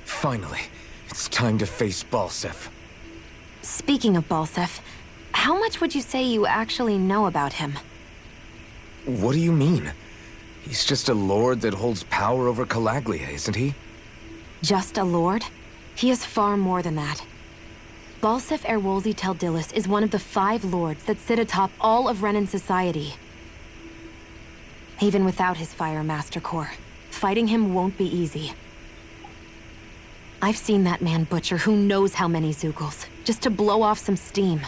Speaker 3: Finally, it's time to face Balsif.
Speaker 2: Speaking of Balsif, how much would you say you actually know about him?
Speaker 3: What do you mean? He's just a lord that holds power over Calaglia, isn't he?
Speaker 2: Just a lord? He is far more than that. Balsif Erwolzi Teldilis is one of the 5 lords that sit atop all of Renan society. Even without his Fire Master Corps, fighting him won't be easy. I've seen that man butcher who knows how many Zugals, just to blow off some steam.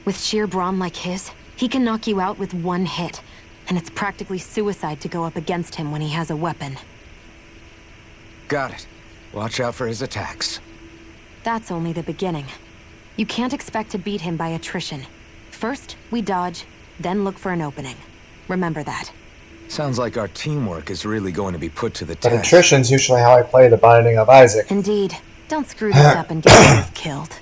Speaker 2: With sheer brawn like his, he can knock you out with one hit, and it's practically suicide to go up against him when he has a weapon.
Speaker 3: Got it. Watch out for his attacks.
Speaker 2: That's only the beginning. You can't expect to beat him by attrition. First, we dodge, then look for an opening. Remember that.
Speaker 3: Sounds like our teamwork is really going to be put to the
Speaker 1: But
Speaker 3: test.
Speaker 1: attrition's usually how I play the Binding of Isaac.
Speaker 2: Indeed. Don't screw this up and get yourself killed.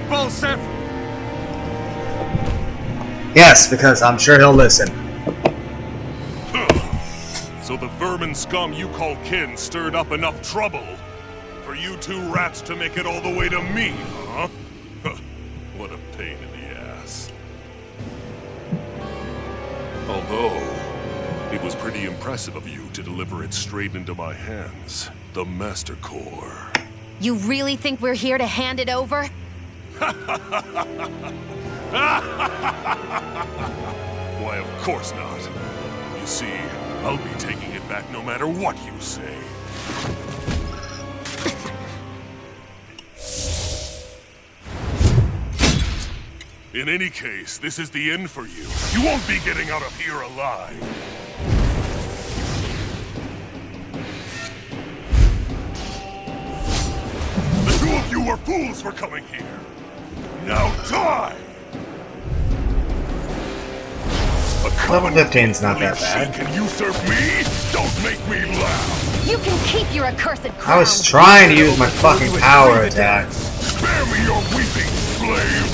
Speaker 8: Balsif!
Speaker 1: Yes, because I'm sure he'll listen.
Speaker 5: So the vermin scum you call kin stirred up enough trouble for you 2 rats to make it all the way to me, huh? What a pain in the ass. Although, it was pretty impressive of you to deliver it straight into my hands. The Master Core.
Speaker 2: You really think we're here to hand it over?
Speaker 5: Why, of course not. You see, I'll be taking it back no matter what you say. In any case, this is the end for you. You won't be getting out of here alive. The 2 of you were fools for coming here. Now die!
Speaker 1: Level 15's not that
Speaker 5: She
Speaker 1: bad.
Speaker 5: can usurp me? Don't make me laugh!
Speaker 2: You can keep your accursed crown.
Speaker 1: I was trying to use my fucking power attack.
Speaker 8: Spare me your weeping, slave!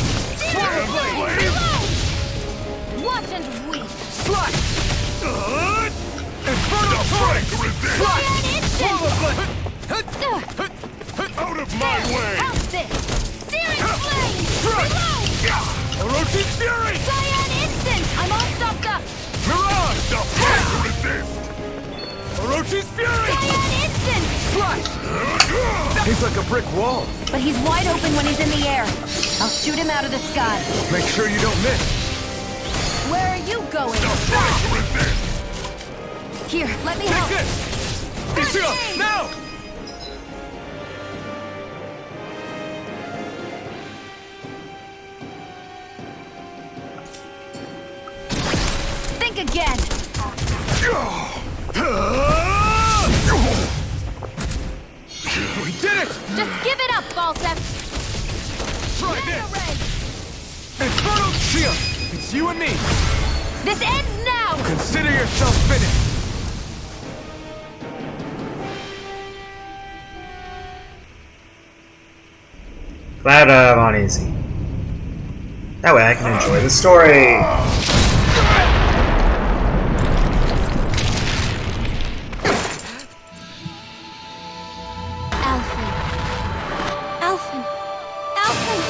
Speaker 2: Watch and weep.
Speaker 8: Slash! Infernal strike to resist! Out of my way!
Speaker 2: Help this! Searing flame!
Speaker 8: Orochi's fury!
Speaker 2: Cyan instant! I'm all stopped up!
Speaker 8: Mirage! Strike to resist! Orochi's fury!
Speaker 2: Cyan instant!
Speaker 8: Slash!
Speaker 3: He's like a brick wall.
Speaker 2: But he's wide open when he's in the air. I'll shoot him out of the sky.
Speaker 3: Make sure you don't miss.
Speaker 2: Where are you going?
Speaker 8: Strike to resist!
Speaker 2: Here, let me
Speaker 8: Take
Speaker 2: help.
Speaker 8: this! Ichigo, now!
Speaker 2: Think again.
Speaker 8: We did it!
Speaker 2: Just give it up, Balsef.
Speaker 8: Try this! Infernal Shield! It's you and me!
Speaker 2: This ends now!
Speaker 8: Consider yourself finished!
Speaker 1: Glad I'm on easy. That way I can enjoy the story.
Speaker 2: Alphen. Alphen. Alphen.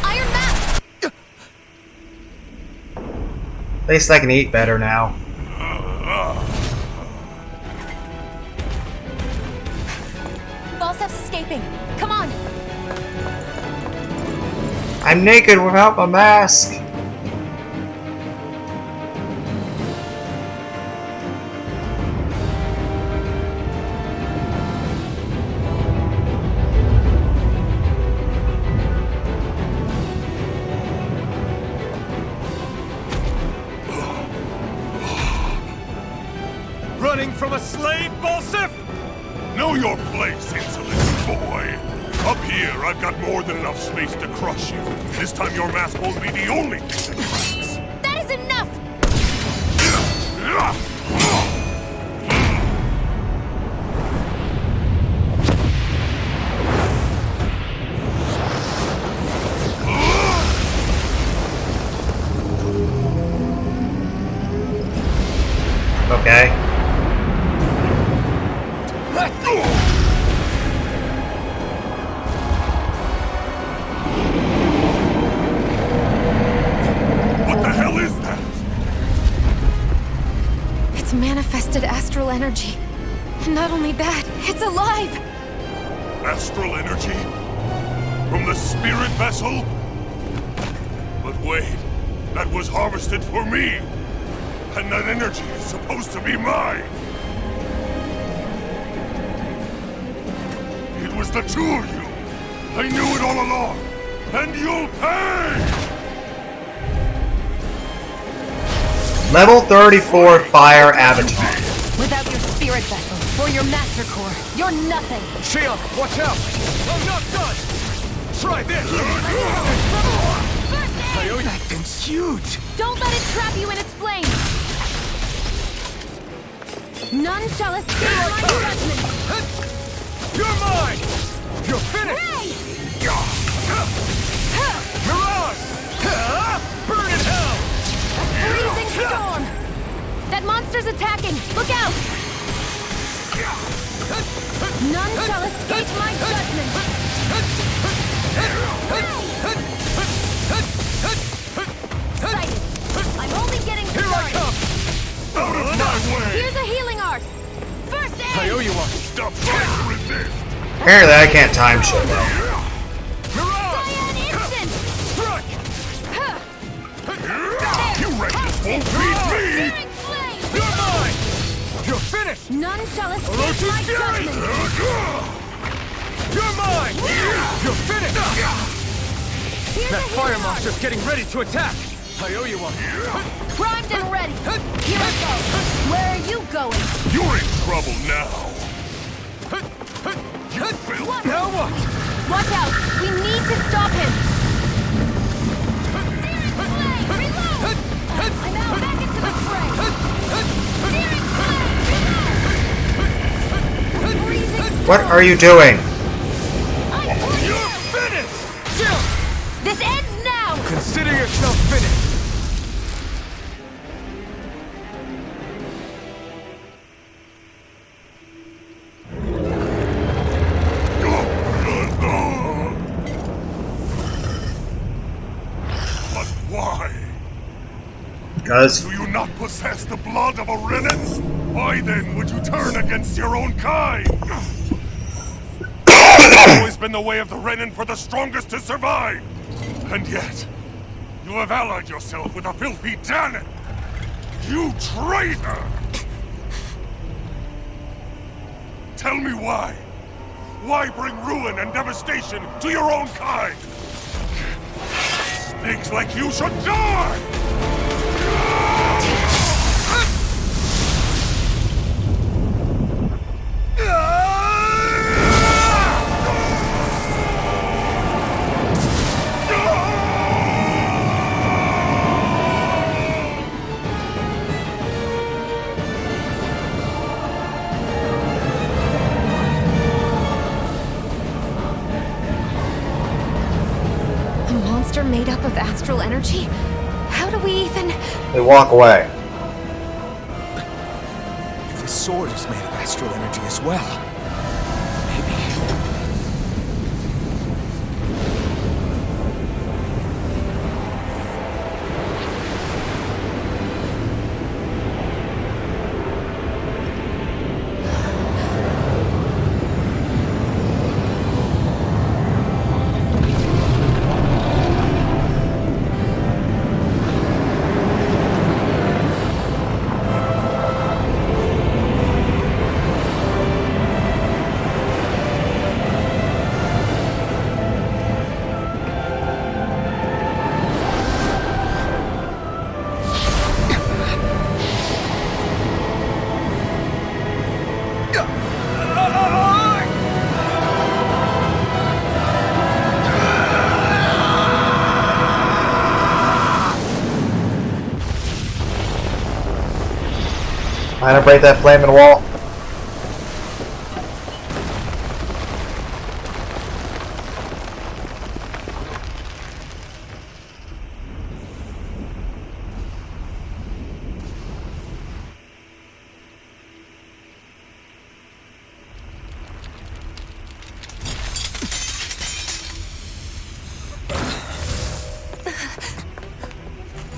Speaker 2: Iron Mask!
Speaker 1: At least I can eat better now.
Speaker 2: Balsef's escaping. Come on.
Speaker 1: I'm naked without my mask.
Speaker 8: Running from a slave, Balsef? Know your place, insolent boy. Up here, I've got more than enough space to crush you. This time your mask won't be the only thing that cracks.
Speaker 2: That is enough!
Speaker 1: Okay.
Speaker 8: What the hell is that?
Speaker 2: It's manifested astral energy. And not only that, it's alive!
Speaker 8: Astral energy? From the spirit vessel? But wait, that was harvested for me! And that energy is supposed to be mine! It was the two of you! I knew it all along! And you'll pay!
Speaker 1: Level 34 Fire Avatar.
Speaker 2: Without your spirit vessel, or your master core, you're nothing!
Speaker 8: Shion, watch out! I'm not done! Try this!
Speaker 3: That thing's huge.
Speaker 2: Don't let it trap you in its flames! None shall escape my judgment!
Speaker 8: You're mine! You're finished! Mirage! Burn in hell!
Speaker 2: Freezing storm! That monster's attacking! Look out! None shall escape my judgment! Sighted! I'm only getting
Speaker 8: Here I
Speaker 2: started!
Speaker 8: come! Out of my way!
Speaker 2: Here's a healing art! First aid!
Speaker 8: I owe you one! Stop trying to resist!
Speaker 1: Apparently I can't time shift though.
Speaker 8: Mirage!
Speaker 2: Cyan instant!
Speaker 8: Strike!
Speaker 2: There!
Speaker 8: You reckless won't beat me!
Speaker 2: Searing flame!
Speaker 8: You're mine! You're finished!
Speaker 2: None shall escape
Speaker 8: Orochi's
Speaker 2: my
Speaker 8: fury!
Speaker 2: judgment!
Speaker 8: You're mine! You're finished!
Speaker 2: Here's
Speaker 8: That
Speaker 2: a
Speaker 8: fire
Speaker 2: healing art!
Speaker 8: monster's getting ready to attack! I owe you one!
Speaker 2: Primed and ready! Here I go! Where are you going?
Speaker 8: You're in trouble now! You failed! Now what?
Speaker 2: Watch out! We need to stop him! Searing flame! Reload! I'm out back into the fray!
Speaker 1: What are you doing?
Speaker 8: You're finished!
Speaker 9: Jill, this ends now!
Speaker 8: Consider yourself finished!
Speaker 10: But why?
Speaker 1: Because
Speaker 10: Do you not possess the blood of a Renan? Why then would you turn against your own kind? It's always been the way of the Renan for the strongest to survive! And yet, you have allied yourself with a filthy Danon! You traitor! Tell me why? Why bring ruin and devastation to your own kind? Snakes like you should die!
Speaker 2: A monster made up of astral energy? How do we even...
Speaker 1: they walk away.
Speaker 3: If the sword is made of astral energy as well, maybe...
Speaker 1: Trying to break that flaming wall.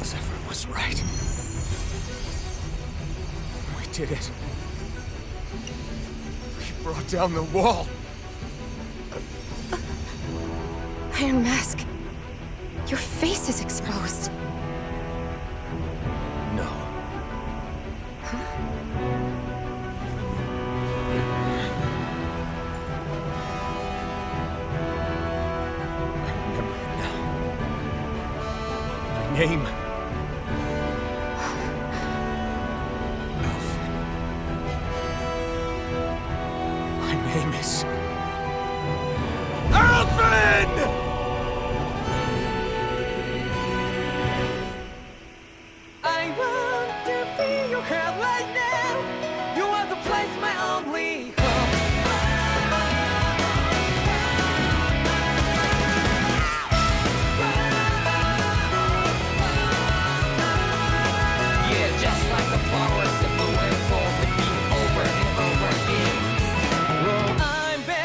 Speaker 3: Zephyr was right. We did it. We brought down the wall.
Speaker 2: Iron Mask, your face is exposed.
Speaker 3: No. I remember it now. My name. Alfred. My name is... Alfred!
Speaker 7: I want to feel your hair right now. You are the place, my only hope. Yeah, just like the flowers that bloom and fall, repeat over and over again. Well, I'm better.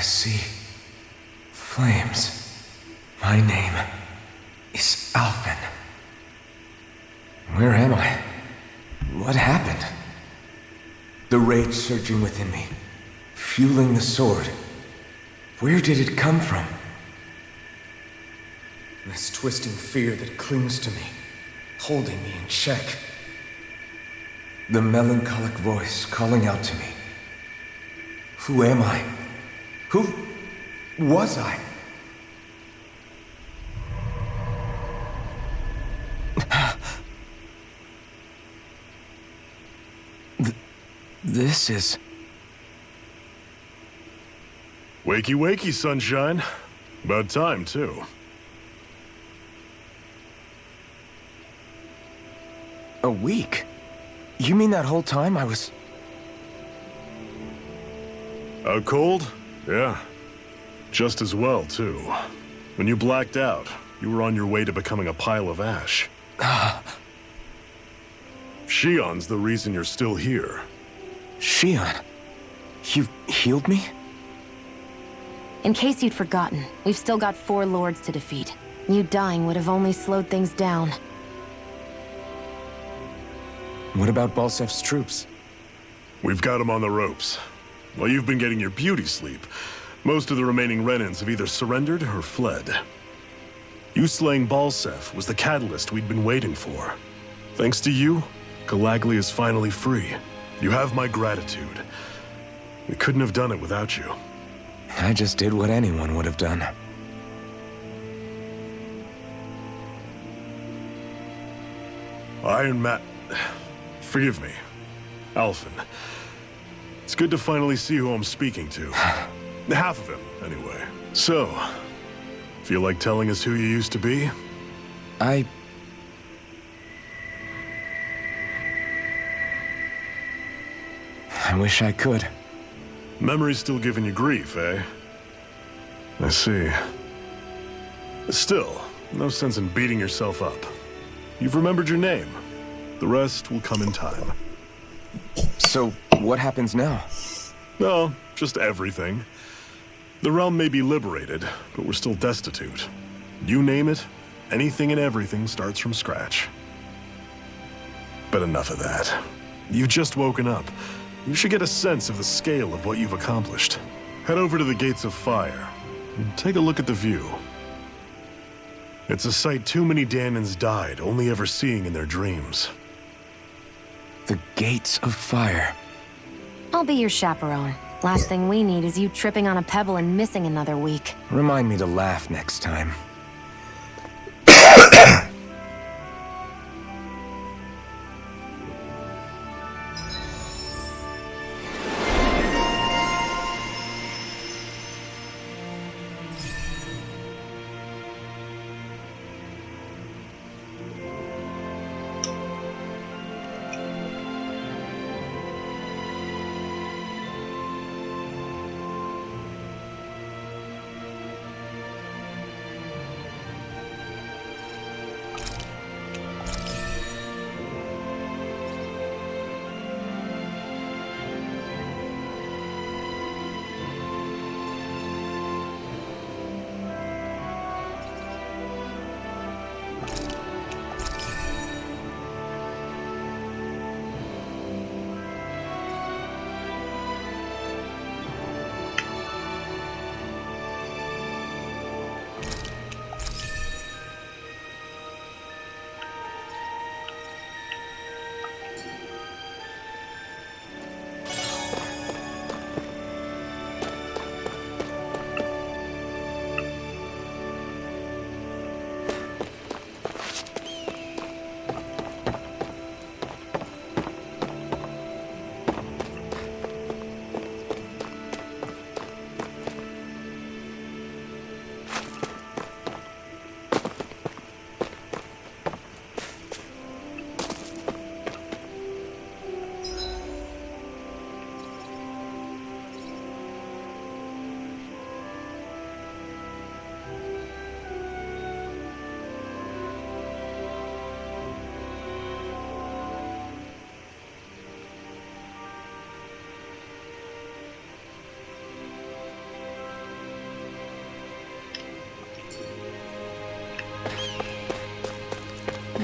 Speaker 3: I see flames. My name is Alphen. Where am I? What happened? The rage surging within me, fueling the sword. Where did it come from? This twisting fear that clings to me, holding me in check. The melancholic voice calling out to me. Who am I? Who was I? This is...
Speaker 5: Wakey wakey, sunshine. About time, too.
Speaker 3: A week? You mean that whole time I was...
Speaker 5: Out cold? Yeah. Just as well, too. When you blacked out, you were on your way to becoming a pile of ash. Shion's the reason you're still here.
Speaker 3: Shion? You healed me?
Speaker 2: In case you'd forgotten, we've still got 4 lords to defeat. You dying would have only slowed things down.
Speaker 3: What about Balsef's troops?
Speaker 5: We've got them on the ropes. While you've been getting your beauty sleep, most of the remaining Renans have either surrendered or fled. You slaying Balsef was the catalyst we'd been waiting for. Thanks to you, Galagli is finally free. You have my gratitude. We couldn't have done it without you.
Speaker 3: I just did what anyone would have done.
Speaker 5: Forgive me. Alphen. It's good to finally see who I'm speaking to. Half of him, anyway. So, feel like telling us who you used to be?
Speaker 3: I wish I could.
Speaker 5: Memory's still giving you grief, eh? I see. Still, no sense in beating yourself up. You've remembered your name. The rest will come in time.
Speaker 3: So, what happens now?
Speaker 5: No, just everything. The realm may be liberated, but we're still destitute. You name it, anything and everything starts from scratch. But enough of that. You've just woken up. You should get a sense of the scale of what you've accomplished. Head over to the Gates of Fire, and take a look at the view. It's a sight too many Danans died only ever seeing in their dreams.
Speaker 3: The Gates of Fire.
Speaker 2: I'll be your chaperone. Last thing we need is you tripping on a pebble and missing another week.
Speaker 3: Remind me to laugh next time.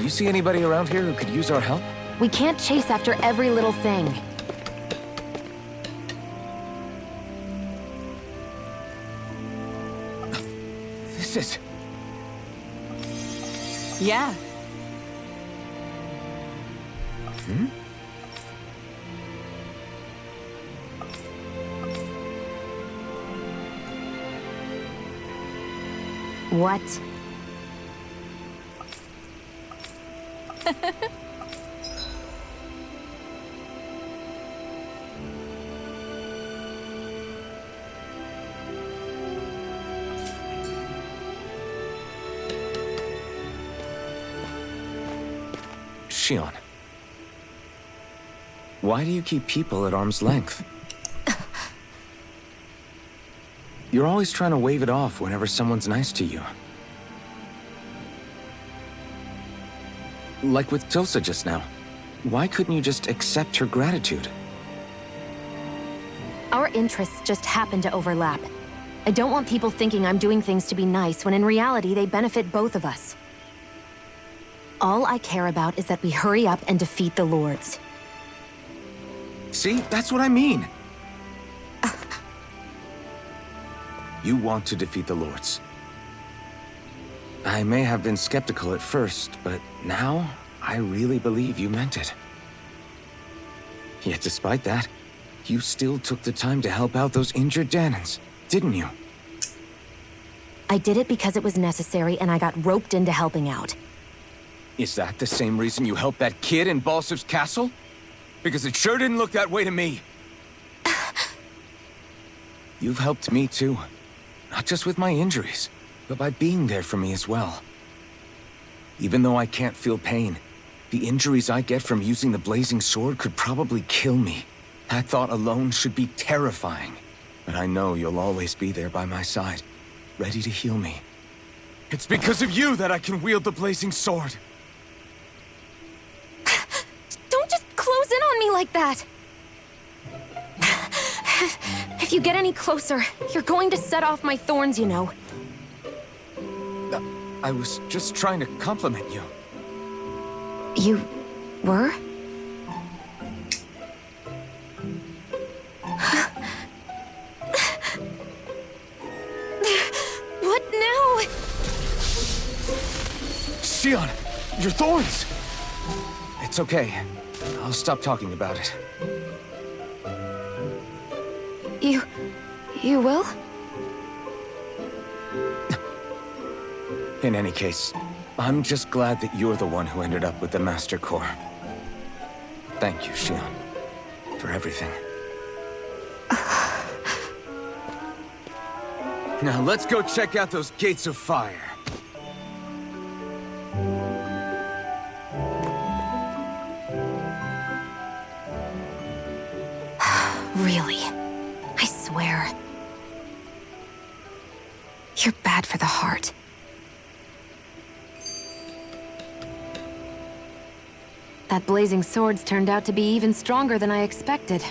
Speaker 3: You see anybody around here who could use our help?
Speaker 2: We can't chase after every little thing.
Speaker 3: This is...
Speaker 7: Yeah.
Speaker 3: Hmm?
Speaker 2: What?
Speaker 3: Shion. Why do you keep people at arm's length? You're always trying to wave it off whenever someone's nice to you. Like with Tilsa just now. Why couldn't you just accept her gratitude?
Speaker 2: Our interests just happen to overlap. I don't want people thinking I'm doing things to be nice when in reality they benefit both of us. All I care about is that we hurry up and defeat the Lords.
Speaker 3: See? That's what I mean! You want to defeat the Lords. I may have been skeptical at first, but now I really believe you meant it. Yet despite that, you still took the time to help out those injured Danans, didn't you?
Speaker 2: I did it because it was necessary and I got roped into helping out.
Speaker 3: Is that the same reason you helped that kid in Balsev's castle? Because it sure didn't look that way to me. You've helped me too. Not just with my injuries, but by being there for me as well. Even though I can't feel pain, the injuries I get from using the blazing sword could probably kill me. That thought alone should be terrifying. But I know you'll always be there by my side, ready to heal me. It's because of you that I can wield the blazing sword.
Speaker 2: Don't just close in on me like that! If you get any closer, you're going to set off my thorns, you know.
Speaker 3: I was just trying to compliment you.
Speaker 2: You were? What now?
Speaker 3: Shion, your thorns! It's okay. I'll stop talking about it.
Speaker 2: You will?
Speaker 3: In any case, I'm just glad that you're the one who ended up with the Master Core. Thank you, Shion, for everything. Now let's go check out those gates of fire.
Speaker 2: Really? I swear. You're bad for the heart. That blazing sword's turned out to be even stronger than I expected.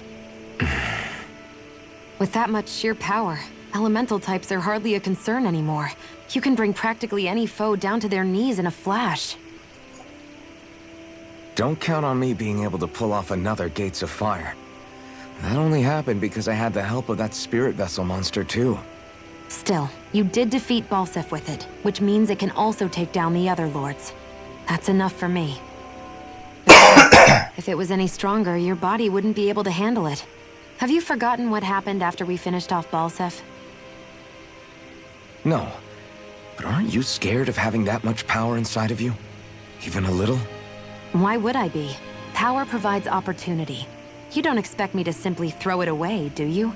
Speaker 2: With that much sheer power, elemental types are hardly a concern anymore. You can bring practically any foe down to their knees in a flash.
Speaker 3: Don't count on me being able to pull off another Gates of Fire. That only happened because I had the help of that spirit vessel monster too.
Speaker 2: Still, you did defeat Balsef with it, which means it can also take down the other lords. That's enough for me. If it was any stronger, your body wouldn't be able to handle it. Have you forgotten what happened after we finished off Balsef?
Speaker 3: No. But aren't you scared of having that much power inside of you? Even a little?
Speaker 2: Why would I be? Power provides opportunity. You don't expect me to simply throw it away, do you?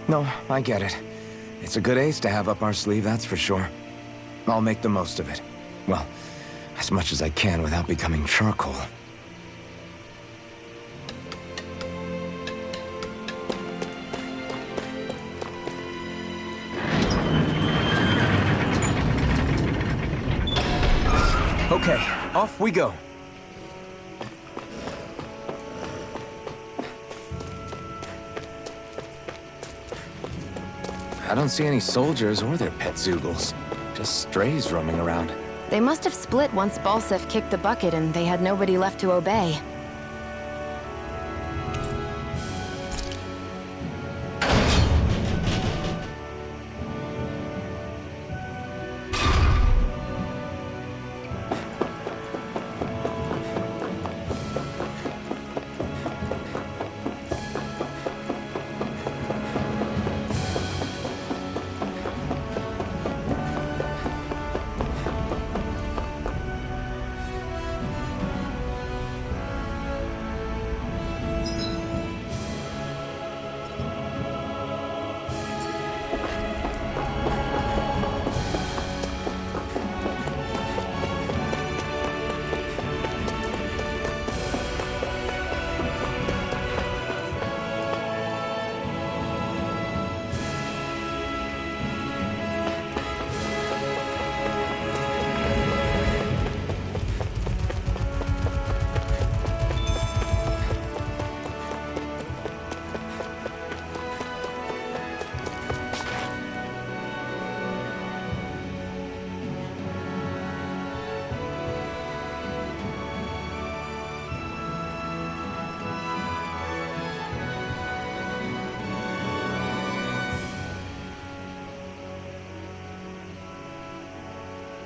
Speaker 3: No, I get it. It's a good ace to have up our sleeve, that's for sure. I'll make the most of it. Well, as much as I can without becoming charcoal. Okay, off we go. I don't see any soldiers or their pet Zoogles. Just strays roaming around.
Speaker 2: They must have split once Balsef kicked the bucket and they had nobody left to obey.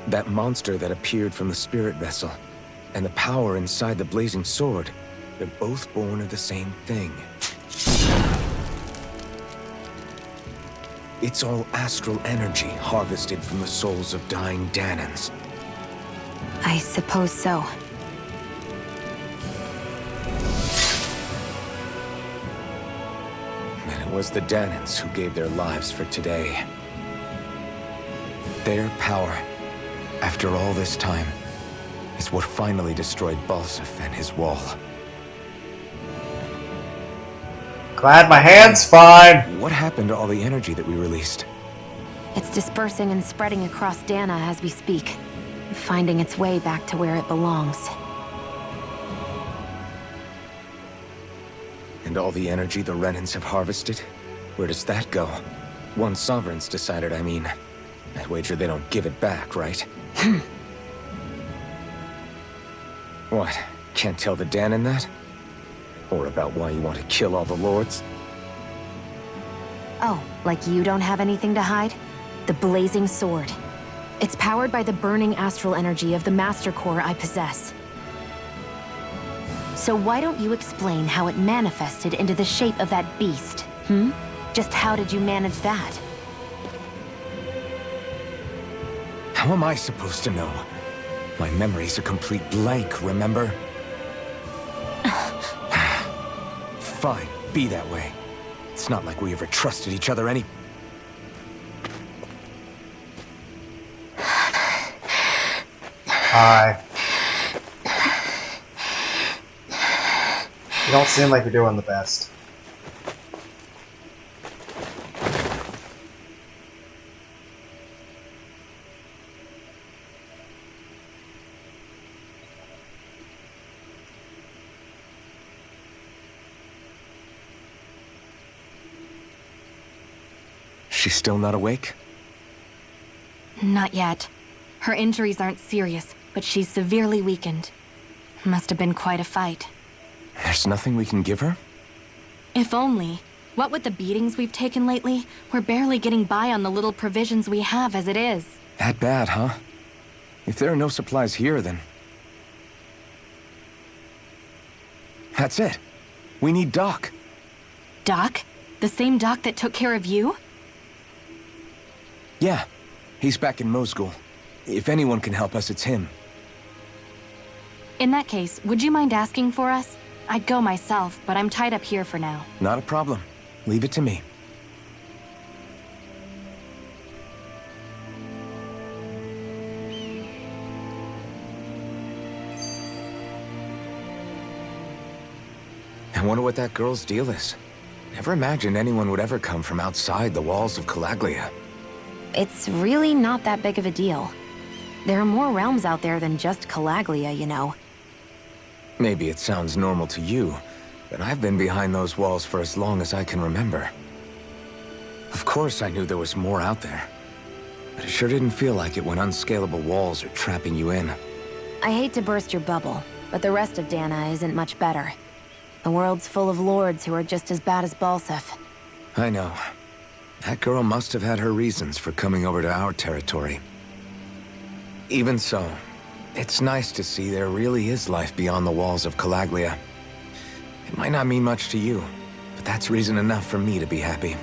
Speaker 3: That monster that appeared from the spirit vessel, and the power inside the blazing sword, they're both born of the same thing. It's all astral energy harvested from the souls of dying Danans.
Speaker 2: I suppose so.
Speaker 3: And it was the Danans who gave their lives for today. Their power, after all this time, is what finally destroyed Balsef and his wall.
Speaker 1: Glad my hand's fine.
Speaker 3: What happened to all the energy that we released?
Speaker 2: It's dispersing and spreading across Dana as we speak, finding its way back to where it belongs.
Speaker 3: And all the energy the Renans have harvested? Where does that go? Once Sovereign's decided, I mean. I'd wager they don't give it back, right? What? Can't tell the Danan that? Or about why you want to kill all the lords?
Speaker 2: Oh, like you don't have anything to hide? The blazing sword. It's powered by the burning astral energy of the Master Core I possess. So why don't you explain how it manifested into the shape of that beast, Just how did you manage that?
Speaker 3: How am I supposed to know? My memory's a complete blank, remember? Fine, be that way. It's not like we ever trusted each other any...
Speaker 1: Hi. You don't seem like you're doing the best.
Speaker 3: She's still not awake?
Speaker 2: Not yet. Her injuries aren't serious, but she's severely weakened. Must have been quite a fight.
Speaker 3: There's nothing we can give her?
Speaker 2: If only. What with the beatings we've taken lately, we're barely getting by on the little provisions we have as it is.
Speaker 3: That bad, huh? If there are no supplies here, then... That's it. We need Doc.
Speaker 2: Doc? The same Doc that took care of you?
Speaker 3: Yeah. He's back in Mosgul. If anyone can help us, it's him.
Speaker 2: In that case, would you mind asking for us? I'd go myself, but I'm tied up here for now.
Speaker 3: Not a problem. Leave it to me. I wonder what that girl's deal is. Never imagined anyone would ever come from outside the walls of Calaglia.
Speaker 2: It's really not that big of a deal. There are more realms out there than just Calaglia, you know.
Speaker 3: Maybe it sounds normal to you, but I've been behind those walls for as long as I can remember. Of course I knew there was more out there. but it sure didn't feel like it when unscalable walls are trapping you in.
Speaker 2: I hate to burst your bubble, but the rest of Dana isn't much better. The world's full of lords who are just as bad as Balsef.
Speaker 3: I know. That girl must have had her reasons for coming over to our territory. Even so, it's nice to see there really is life beyond the walls of Calaglia. It might not mean much to you, but that's reason enough for me to be happy.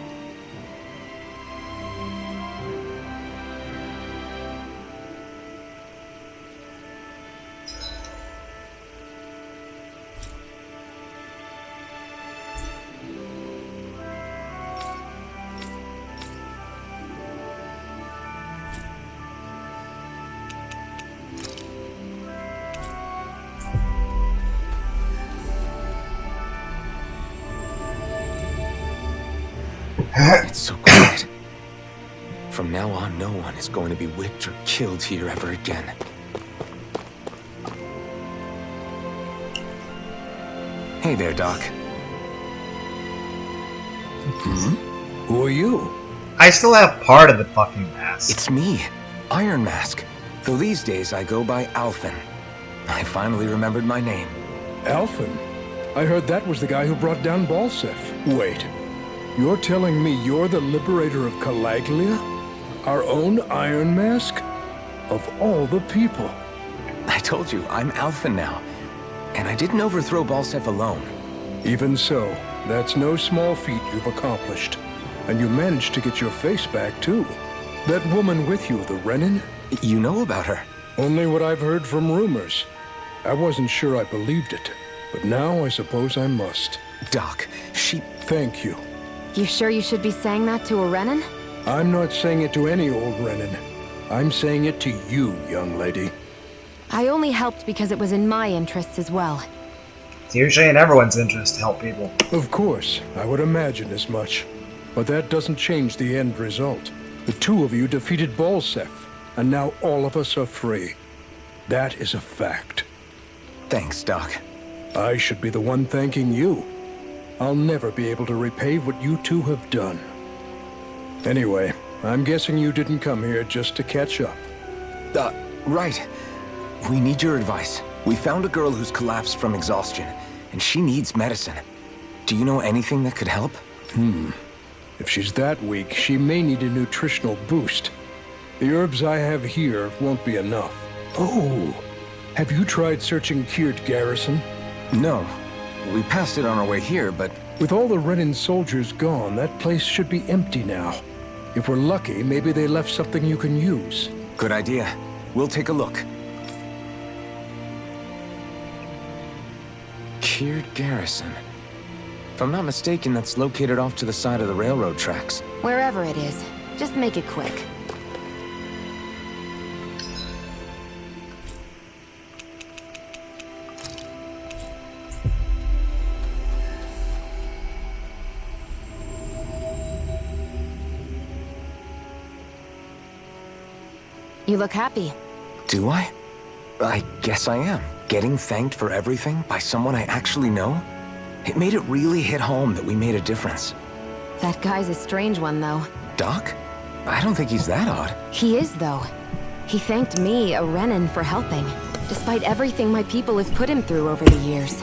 Speaker 3: It's so quiet. From now on, no one is going to be whipped or killed here ever again. Hey there, Doc.
Speaker 4: Who are you?
Speaker 1: I still have part of the fucking mask.
Speaker 3: It's me, Iron Mask. Though these days I go by Alphen. I finally remembered my name.
Speaker 4: Alphen? I heard that was the guy who brought down Balsef. Wait. You're telling me you're the liberator of Calaglia? Our own Iron Mask? Of all the people.
Speaker 3: I told you, I'm Alphen now. And I didn't overthrow Balsef alone.
Speaker 4: Even so, that's no small feat you've accomplished. And you managed to get your face back, too. That woman with you, the Renin?
Speaker 3: You know about her?
Speaker 4: Only what I've heard from rumors. I wasn't sure I believed it, but now I suppose I must.
Speaker 3: Doc, she...
Speaker 4: Thank you.
Speaker 2: You sure you should be saying that to a Renin?
Speaker 4: I'm not saying it to any old Renin. I'm saying it to you, young lady.
Speaker 2: I only helped because it was in my interests as well.
Speaker 1: It's usually in everyone's interest to help people.
Speaker 4: Of course, I would imagine as much. But that doesn't change the end result. The two of you defeated Balsef, and now all of us are free. That is a fact.
Speaker 3: Thanks, Doc.
Speaker 4: I should be the one thanking you. I'll never be able to repay what you two have done. Anyway, I'm guessing you didn't come here just to catch up.
Speaker 3: Right. We need your advice. We found a girl who's collapsed from exhaustion, and she needs medicine. Do you know anything that could help?
Speaker 4: If she's that weak, she may need a nutritional boost. The herbs I have here won't be enough. Oh, have you tried searching Kirt Garrison?
Speaker 3: No. We passed it on our way here, but...
Speaker 4: With all the Renin soldiers gone, that place should be empty now. If we're lucky, maybe they left something you can use.
Speaker 3: Good idea. We'll take a look. Kirt Garrison. If I'm not mistaken, that's located off to the side of the railroad tracks.
Speaker 2: Wherever it is, just make it quick. You look happy.
Speaker 3: Do I? I guess I am. Getting thanked for everything by someone I actually know? It made it really hit home that we made a difference.
Speaker 2: That guy's a strange one, though.
Speaker 3: Doc? I don't think he's that odd.
Speaker 2: He is, though. He thanked me, a Renin, for helping, despite everything my people have put him through over the years.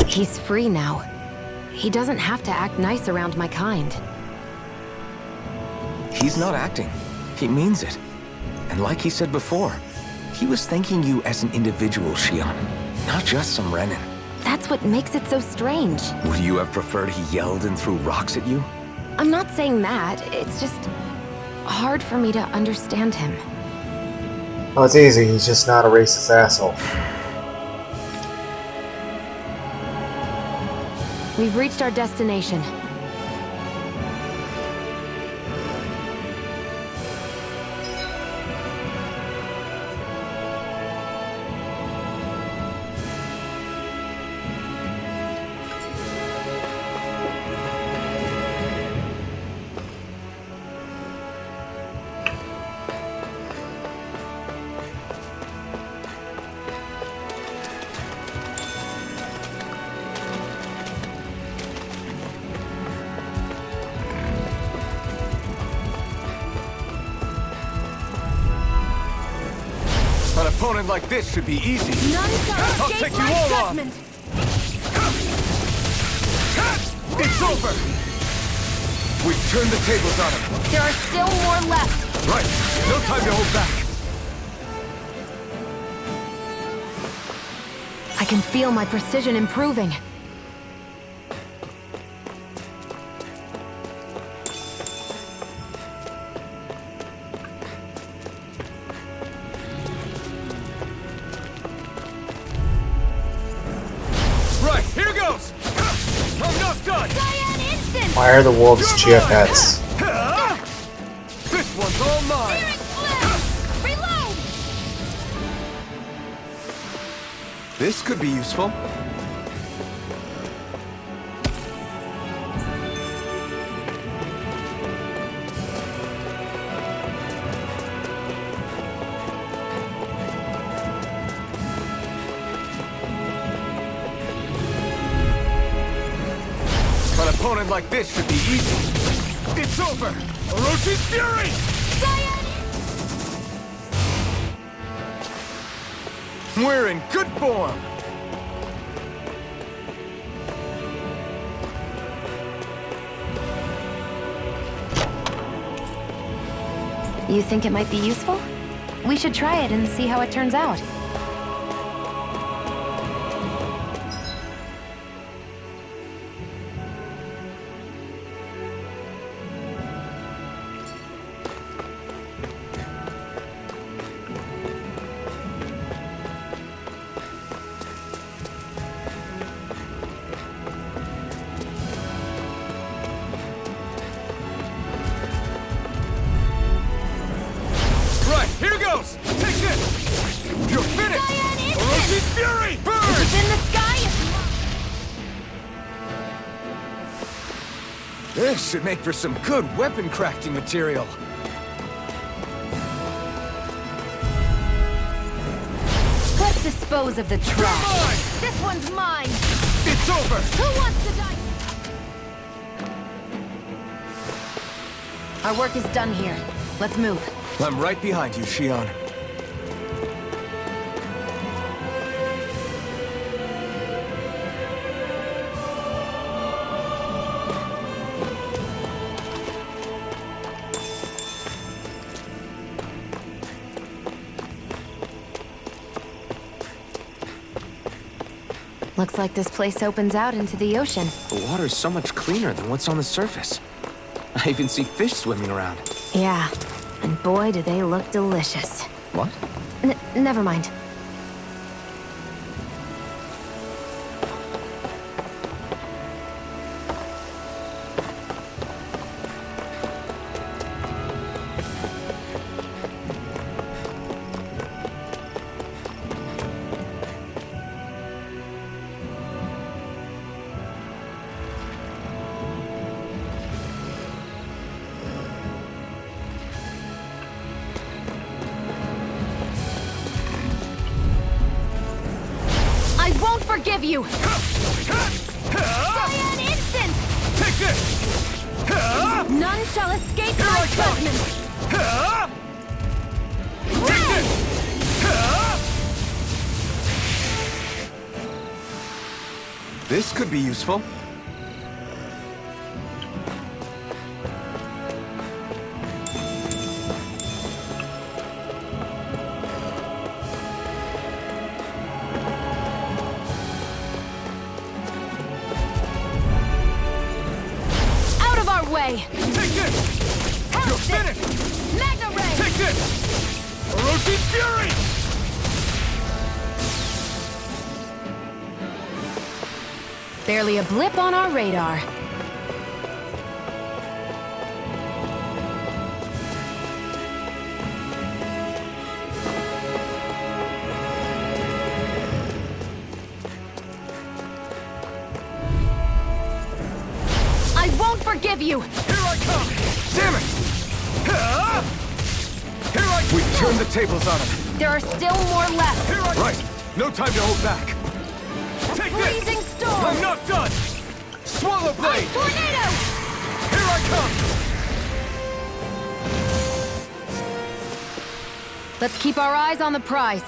Speaker 2: He's free now. He doesn't have to act nice around my kind.
Speaker 3: He's not acting. He means it. And like he said before, he was thanking you as an individual, Xion, not just some Renin.
Speaker 2: That's what makes it so strange.
Speaker 3: Would you have preferred he yelled and threw rocks at you?
Speaker 2: I'm not saying that. It's just hard for me to understand him.
Speaker 1: Oh, it's easy. He's just not a racist asshole.
Speaker 2: We've reached our destination.
Speaker 3: An opponent like this should be easy.
Speaker 2: None shall
Speaker 3: I'll
Speaker 2: escape
Speaker 3: take you
Speaker 2: my
Speaker 3: all on.
Speaker 2: judgment.
Speaker 3: It's over! We've turned the tables on him.
Speaker 2: There are still more left.
Speaker 3: Right. No time to hold back.
Speaker 2: I can feel my precision improving.
Speaker 8: Right, here goes! I'm not done!
Speaker 9: Cyan instant!
Speaker 1: Why are the wolves Chia pets?
Speaker 3: This one's all mine.
Speaker 9: Reload!
Speaker 3: This could be useful. An opponent like this should be easy. It's over!
Speaker 8: Orochi's Fury!
Speaker 3: We're in good form!
Speaker 2: You think it might be useful? We should try it and see how it turns out.
Speaker 8: Right, here goes! Take this! You're finished! Orochi's Fury! Burn!
Speaker 9: It's in the sky!
Speaker 3: This should make for some good weapon crafting material.
Speaker 2: Let's dispose of the trash.
Speaker 8: Mine!
Speaker 9: This one's mine!
Speaker 3: It's over!
Speaker 9: Who wants to die?
Speaker 2: Our work is done here. Let's move.
Speaker 3: I'm right behind you, Shion.
Speaker 2: Looks like this place opens out into the ocean.
Speaker 3: The water's so much cleaner than what's on the surface. I even see fish swimming around.
Speaker 2: Yeah, and boy, do they look delicious.
Speaker 3: What?
Speaker 2: Never mind.
Speaker 9: I won't forgive you! Cyan instant!
Speaker 8: Take this!
Speaker 9: None shall escape
Speaker 8: Here
Speaker 9: my
Speaker 8: I come!
Speaker 9: judgment!
Speaker 8: Take this!
Speaker 3: This could be useful.
Speaker 9: Out of our way!
Speaker 8: Take this! You're finished!
Speaker 9: Magna Ray!
Speaker 8: Take this! Orochi's Fury!
Speaker 2: Barely a blip on our radar.
Speaker 9: I won't forgive you!
Speaker 8: Here I come!
Speaker 3: Damn it!
Speaker 8: Here I come!
Speaker 3: We've turned the tables on him.
Speaker 2: There are still more left.
Speaker 8: Here I
Speaker 3: Right. No time to hold back.
Speaker 8: Take
Speaker 9: Freezing
Speaker 8: this!
Speaker 9: storm!
Speaker 8: I'm not done!
Speaker 3: Swallow blade!
Speaker 9: Tornado!
Speaker 8: Here I come!
Speaker 2: Let's keep our eyes on the prize.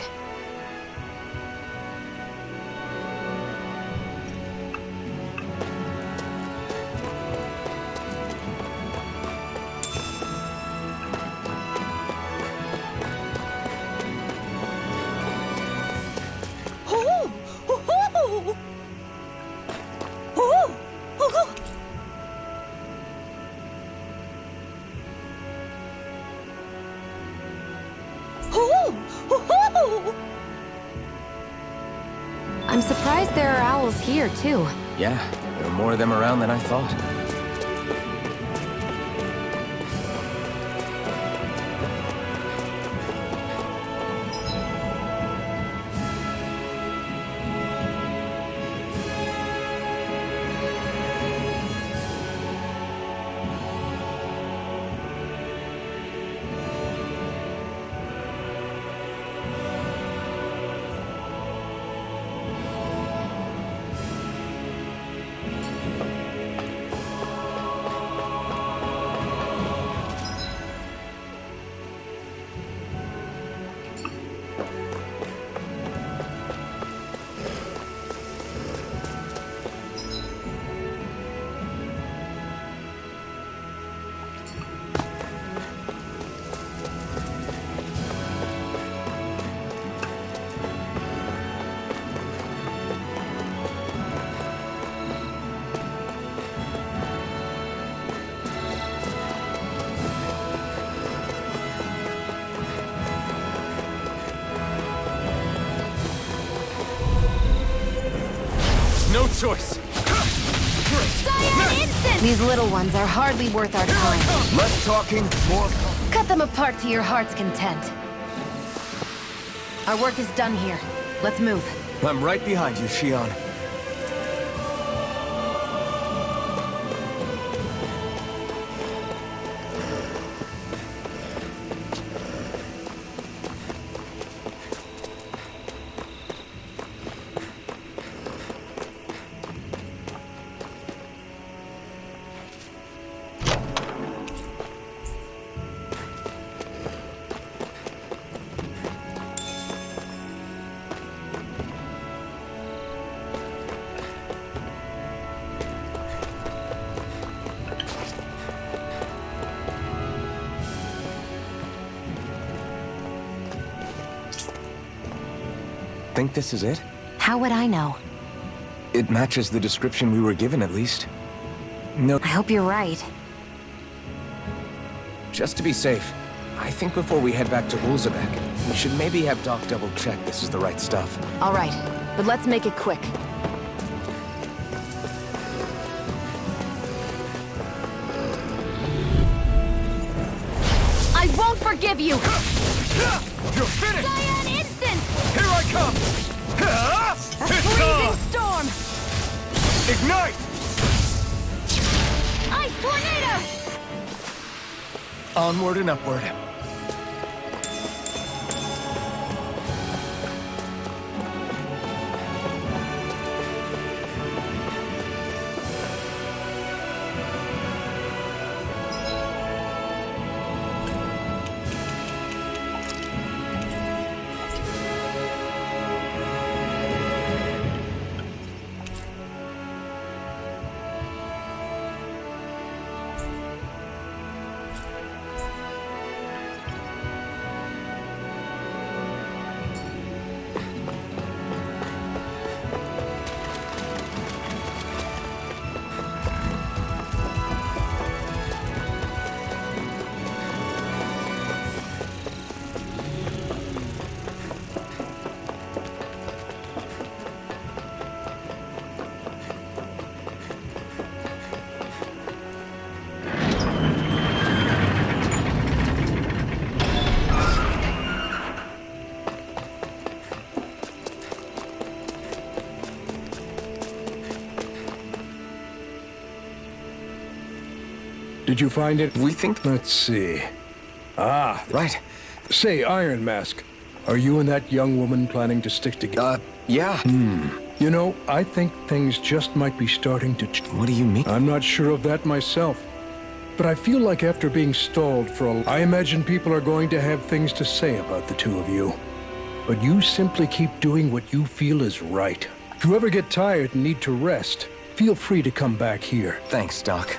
Speaker 2: I'm surprised there are owls here, too.
Speaker 3: Yeah, there are more of them around than I thought.
Speaker 8: No choice.
Speaker 2: These little ones are hardly worth our time.
Speaker 3: Less talking, more...
Speaker 2: Cut them apart to your heart's content. Our work is done here. Let's move.
Speaker 3: I'm right behind you, Shion. Think this is it?
Speaker 2: How would I know?
Speaker 3: It matches the description we were given, at least. No,
Speaker 2: I hope you're right.
Speaker 3: just to be safe, I think before we head back to Ulzabek, we should maybe have Doc double-check this is the right stuff.
Speaker 2: All right, but let's make it quick. I won't forgive you!
Speaker 8: You're finished!
Speaker 9: Cyan instant!
Speaker 8: Here I come!
Speaker 9: A freezing storm!
Speaker 8: Ignite!
Speaker 9: Ice tornado!
Speaker 3: Onward and upward.
Speaker 4: Did you find it?
Speaker 3: We think...
Speaker 4: Let's see. Ah,
Speaker 3: Right.
Speaker 4: say, Iron Mask, are you and that young woman planning to stick together?
Speaker 3: Yeah.
Speaker 4: You know, I think things just might be starting to
Speaker 3: What do you mean?
Speaker 4: I'm not sure of that myself. But I feel like after being stalled for I imagine people are going to have things to say about the two of you. But you simply keep doing what you feel is right. If you ever get tired and need to rest, feel free to come back here.
Speaker 3: Thanks, Doc.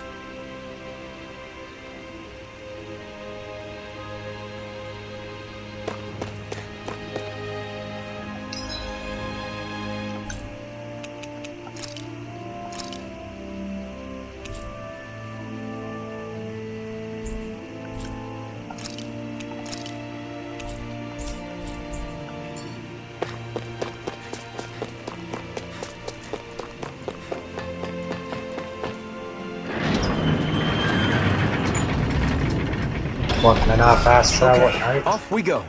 Speaker 1: What, can I not fast travel at night?
Speaker 3: Off we go.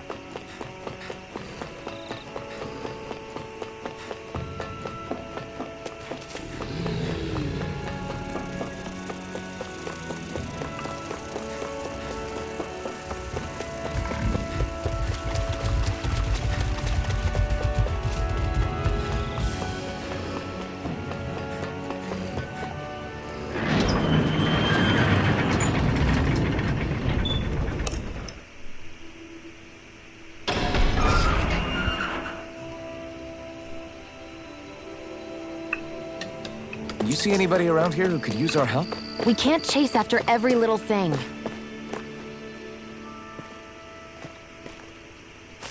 Speaker 3: You see anybody around here who could use our help?
Speaker 2: We can't chase after every little thing.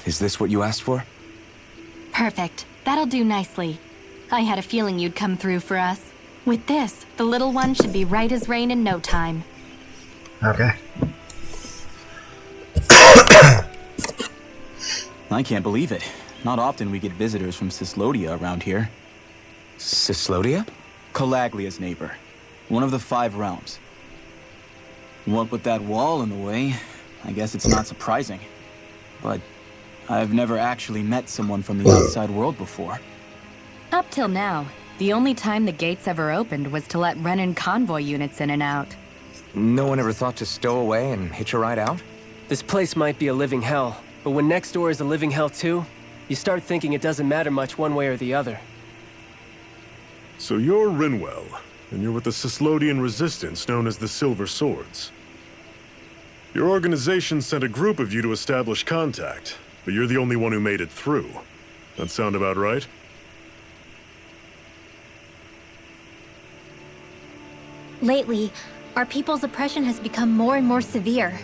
Speaker 3: Is this what you asked for?
Speaker 11: Perfect. That'll do nicely. I had a feeling you'd come through for us. With this, the little one should be right as rain in no time.
Speaker 1: Okay.
Speaker 6: I can't believe it. Not often we get visitors from Cislodia around here.
Speaker 3: Cislodia?
Speaker 6: Calaglia's neighbor. One of the 5 realms. What with that wall in the way, I guess it's not surprising. But I've never actually met someone from the outside world before.
Speaker 11: Up till now, the only time the gates ever opened was to let Renan convoy units in and out.
Speaker 3: No one ever thought to stow away and hitch a ride out?
Speaker 12: This place might be a living hell, but when next door is a living hell too, you start thinking it doesn't matter much one way or the other.
Speaker 5: So you're Rinwell, and you're with the Cislodian resistance known as the Silver Swords. Your organization sent a group of you to establish contact, but you're the only one who made it through. That sound about right?
Speaker 9: Lately, our people's oppression has become more and more severe.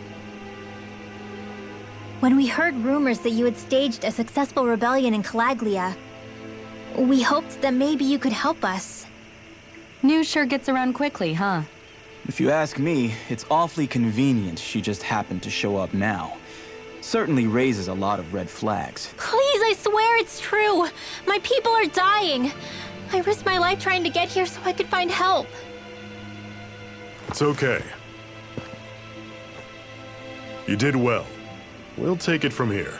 Speaker 9: When we heard rumors that you had staged a successful rebellion in Calaglia, we hoped that maybe you could help us.
Speaker 11: News sure gets around quickly, huh?
Speaker 6: If you ask me, it's awfully convenient she just happened to show up now. Certainly raises a lot of red flags.
Speaker 9: Please, I swear it's true. My people are dying. I risked my life trying to get here so I could find help.
Speaker 5: It's okay. You did well. We'll take it from here.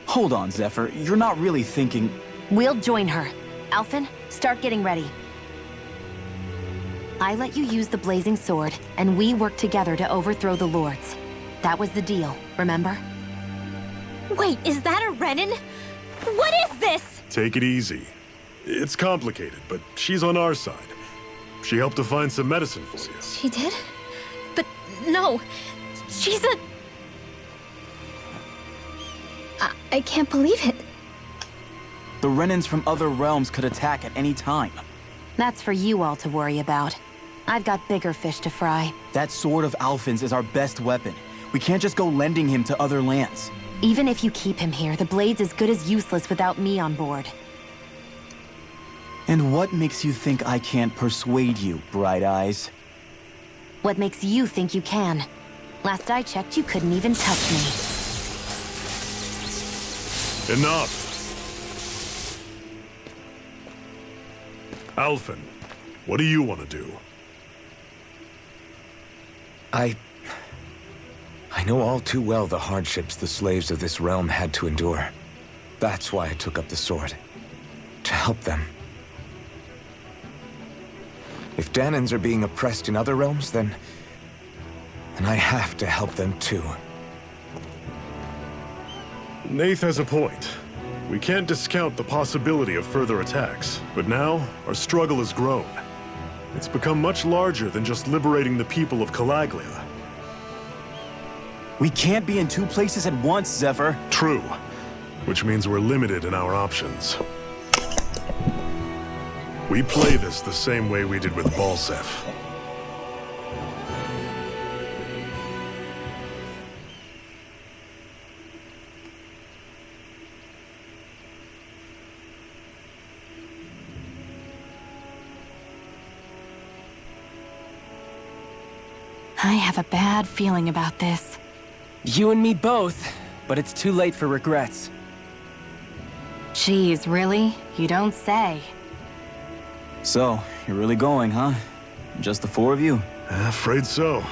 Speaker 6: Hold on, Zephyr. You're not really thinking...
Speaker 2: We'll join her. Alphen, start getting ready. I let you use the blazing sword, and we worked together to overthrow the lords. That was the deal, remember?
Speaker 9: Wait, is that a Renan? What is this?
Speaker 5: Take it easy. It's complicated, but she's on our side. She helped to find some medicine for you.
Speaker 9: She did? But no, she's a... I can't believe it.
Speaker 6: The Renans from other realms could attack at any time.
Speaker 2: That's for you all to worry about. I've got bigger fish to fry.
Speaker 6: That sword of Alphen's is our best weapon. We can't just go lending him to other lands.
Speaker 2: Even if you keep him here, the blade's as good as useless without me on board.
Speaker 6: And what makes you think I can't persuade you, Bright Eyes?
Speaker 2: What makes you think you can? Last I checked, you couldn't even touch me.
Speaker 5: Enough! Alphen, what do you want to do?
Speaker 3: I know all too well the hardships the slaves of this realm had to endure. That's why I took up the sword. To help them. If Danans are being oppressed in other realms, then I have to help them too.
Speaker 5: Nath has a point. We can't discount the possibility of further attacks, but now our struggle has grown. It's become much larger than just liberating the people of Calaglia.
Speaker 6: We can't be in two places at once, Zephyr.
Speaker 5: True. Which means we're limited in our options. We play this the same way we did with Balsef.
Speaker 11: I have a bad feeling about this.
Speaker 12: You and me both, but it's too late for regrets.
Speaker 11: Geez, really? You don't say.
Speaker 6: So, you're really going, huh? Just the four of you?
Speaker 5: Afraid so.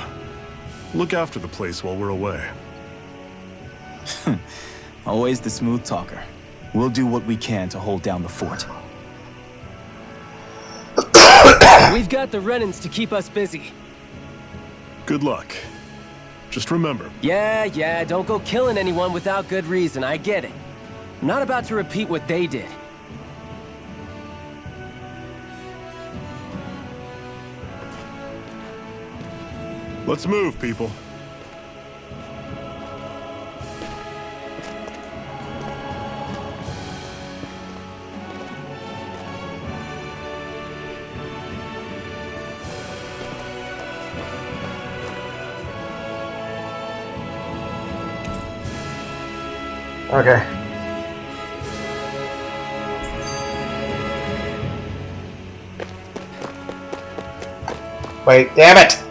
Speaker 5: Look after the place while we're away.
Speaker 6: Always the smooth talker. We'll do what we can to hold down the fort.
Speaker 12: We've got the Renans to keep us busy.
Speaker 5: Good luck. Just remember.
Speaker 12: Yeah, don't go killing anyone without good reason, I get it. I'm not about to repeat what they did.
Speaker 5: Let's move, people.
Speaker 1: Okay. Wait, damn it!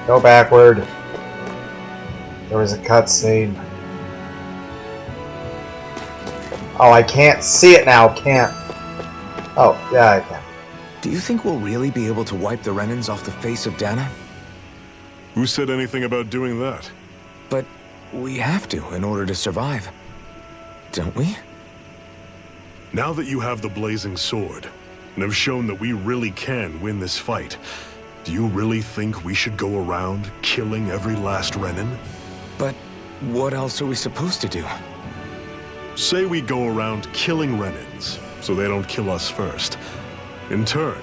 Speaker 1: Go backward. There was a cutscene. Oh, I can't see it now, can't. Oh, yeah, I can.
Speaker 3: Do you think we'll really be able to wipe the Renans off the face of Dana?
Speaker 5: Who said anything about doing that?
Speaker 3: But we have to in order to survive. Don't we?
Speaker 5: Now that you have the blazing sword, and have shown that we really can win this fight, do you really think we should go around killing every last Renan?
Speaker 3: But what else are we supposed to do?
Speaker 5: Say we go around killing Renans, so they don't kill us first. In turn,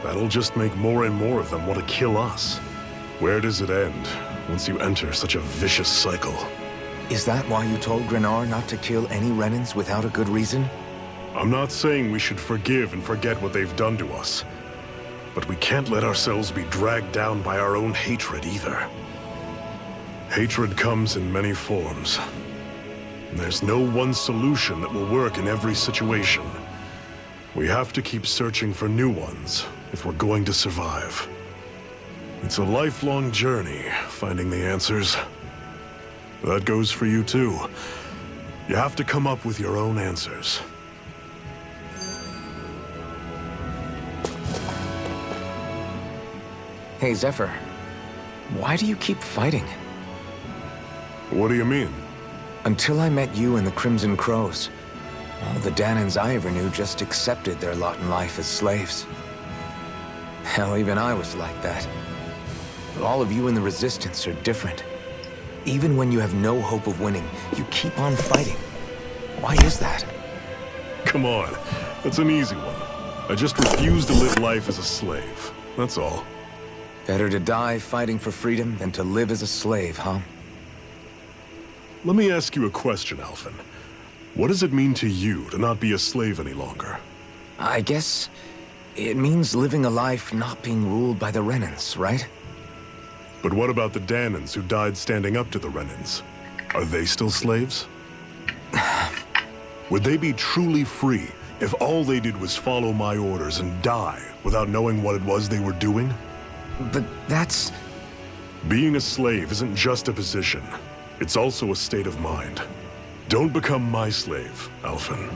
Speaker 5: that'll just make more and more of them want to kill us. Where does it end, once you enter such a vicious cycle?
Speaker 3: Is that why you told Grenar not to kill any Renans without a good reason?
Speaker 5: I'm not saying we should forgive and forget what they've done to us. But we can't let ourselves be dragged down by our own hatred either. Hatred comes in many forms. And there's no one solution that will work in every situation. We have to keep searching for new ones if we're going to survive. It's a lifelong journey, finding the answers. That goes for you too. You have to come up with your own answers.
Speaker 3: Hey, Zephyr. Why do you keep fighting?
Speaker 5: What do you mean?
Speaker 3: Until I met you and the Crimson Crows, all the Danans I ever knew just accepted their lot in life as slaves. Hell, even I was like that. But all of you in the Resistance are different. Even when you have no hope of winning, you keep on fighting. Why is that?
Speaker 5: Come on, that's an easy one. I just refuse to live life as a slave, that's all.
Speaker 3: Better to die fighting for freedom than to live as a slave, huh?
Speaker 5: Let me ask you a question, Alphen. What does it mean to you to not be a slave any longer?
Speaker 3: I guess it means living a life not being ruled by the Renans, right?
Speaker 5: But what about the Danans who died standing up to the Renans? Are they still slaves? Would they be truly free if all they did was follow my orders and die without knowing what it was they were doing?
Speaker 3: But that's...
Speaker 5: Being a slave isn't just a position. It's also a state of mind. Don't become my slave, Alphen.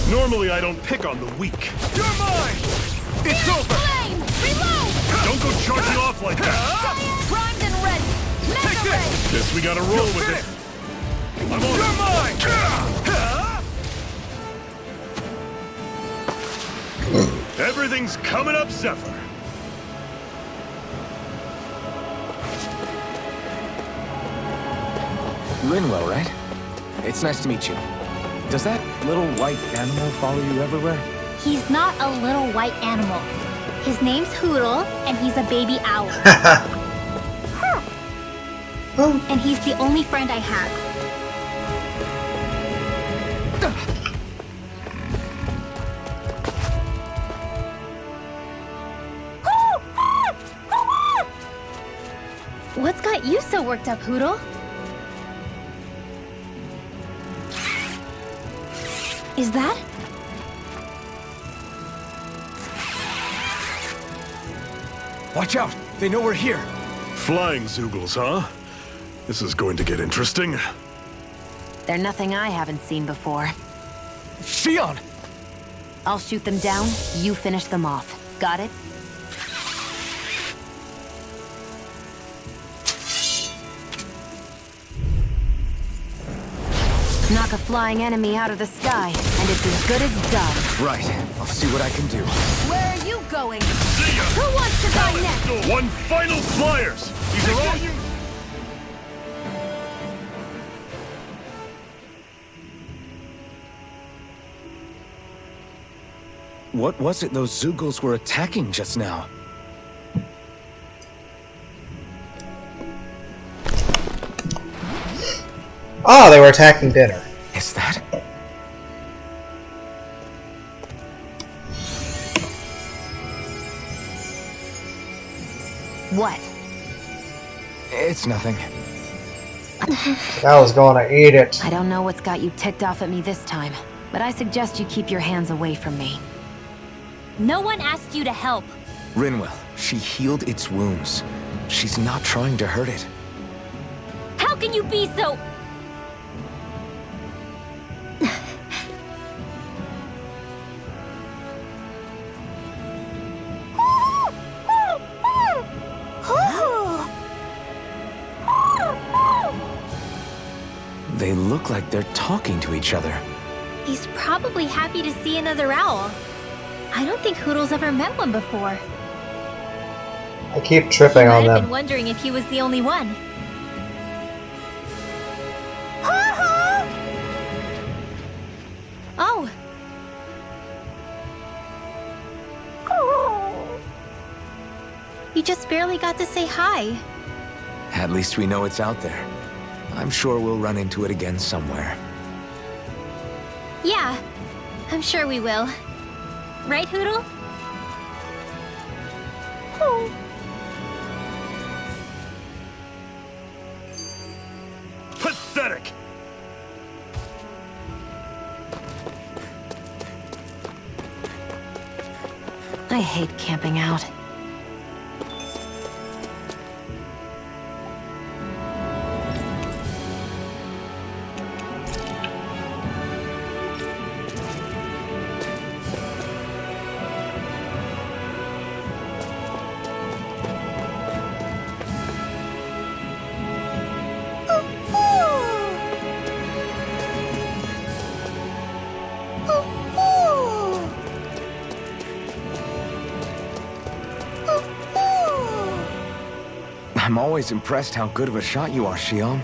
Speaker 5: Normally, I don't pick on the weak.
Speaker 8: You're mine! It's over!
Speaker 7: Flame! Reload!
Speaker 5: Don't go charging off like that!
Speaker 7: Primed and ready! Mega
Speaker 8: Take this!
Speaker 7: ray!
Speaker 5: Guess we gotta roll with it.
Speaker 8: You're mine!
Speaker 5: Everything's coming up, Zephyr.
Speaker 3: Linwell, right? It's nice to meet you. Does that little white animal follow you everywhere?
Speaker 9: He's not a little white animal. His name's Hoodle, and he's a baby owl. And he's the only friend I have. What's got you so worked up, Hoodle? Is that?
Speaker 3: Watch out! They know we're here!
Speaker 5: Flying Zoogles, huh? This is going to get interesting.
Speaker 2: They're nothing I haven't seen before.
Speaker 3: Shion!
Speaker 2: I'll shoot them down, you finish them off. Got it? Knock a flying enemy out of the sky, and it's as good as done.
Speaker 3: Right. I'll see what I can do.
Speaker 2: Where are you going?
Speaker 5: See ya!
Speaker 2: Who wants to go next?
Speaker 5: One final flyers! These are all you...
Speaker 3: What was it those Zoogles were attacking just now?
Speaker 1: Oh, they were attacking dinner.
Speaker 3: Is that?
Speaker 2: What?
Speaker 3: It's nothing.
Speaker 1: I was going to eat it.
Speaker 2: I don't know what's got you ticked off at me this time, but I suggest you keep your hands away from me.
Speaker 9: No one asked you to help.
Speaker 3: Rinwell, she healed its wounds. She's not trying to hurt it.
Speaker 9: How can you be so...
Speaker 3: They look like they're talking to each other.
Speaker 9: He's probably happy to see another owl. I don't think Hoodle's ever met one before.
Speaker 1: I keep tripping on
Speaker 9: I've been
Speaker 1: them.
Speaker 9: wondering if he was the only one. Oh. You just barely got to say hi.
Speaker 3: At least we know it's out there. I'm sure we'll run into it again somewhere.
Speaker 9: Yeah, I'm sure we will. Right, Hoodle?
Speaker 5: Pathetic!
Speaker 2: I hate camping out.
Speaker 3: I'm always impressed how good of a shot you are, Shion.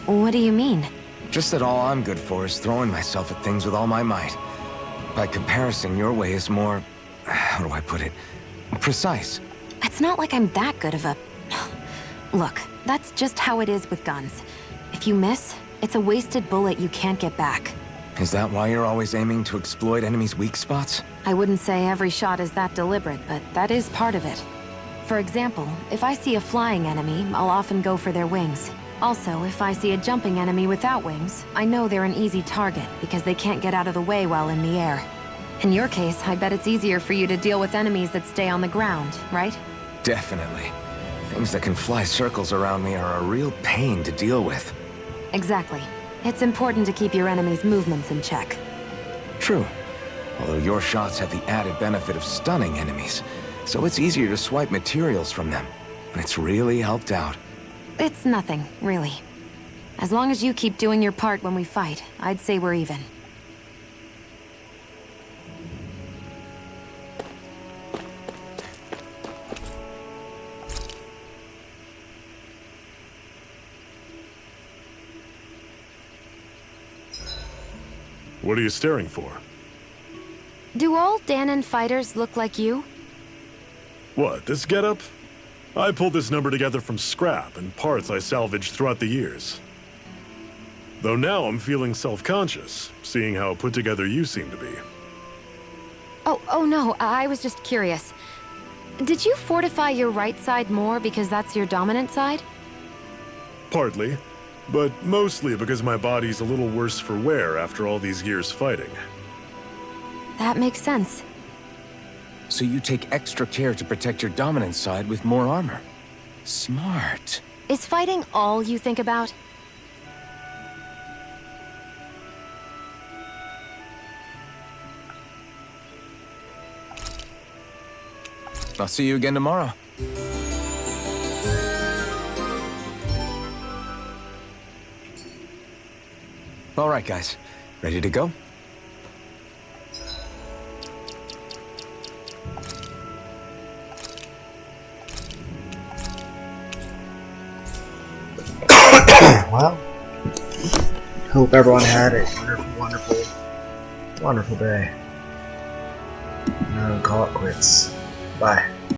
Speaker 2: What do you mean?
Speaker 3: Just that all I'm good for is throwing myself at things with all my might. By comparison, your way is more... how do I put it? Precise.
Speaker 2: It's not like I'm that good of a... Look, that's just how it is with guns. If you miss, it's a wasted bullet you can't get back.
Speaker 3: Is that why you're always aiming to exploit enemies' weak spots?
Speaker 2: I wouldn't say every shot is that deliberate, but that is part of it. For example, if I see a flying enemy, I'll often go for their wings. Also, if I see a jumping enemy without wings, I know they're an easy target because they can't get out of the way while in the air. In your case, I bet it's easier for you to deal with enemies that stay on the ground, right?
Speaker 3: Definitely. Things that can fly circles around me are a real pain to deal with.
Speaker 2: Exactly. It's important to keep your enemy's movements in check.
Speaker 3: True. Although your shots have the added benefit of stunning enemies, so it's easier to swipe materials from them. And it's really helped out.
Speaker 2: It's nothing, really. As long as you keep doing your part when we fight, I'd say we're even.
Speaker 5: What are you staring for?
Speaker 2: Do all Danon fighters look like you?
Speaker 5: What, this getup? I pulled this number together from scrap and parts I salvaged throughout the years. Though now I'm feeling self-conscious, seeing how put together you seem to be.
Speaker 2: Oh no, I was just curious. Did you fortify your right side more because that's your dominant side?
Speaker 5: Partly, but mostly because my body's a little worse for wear after all these years fighting.
Speaker 2: That makes sense.
Speaker 3: So you take extra care to protect your dominant side with more armor. Smart.
Speaker 2: Is fighting all you think about?
Speaker 3: I'll see you again tomorrow. All right, guys. Ready to go?
Speaker 1: Well, hope everyone had a wonderful day. Now call it quits. Bye.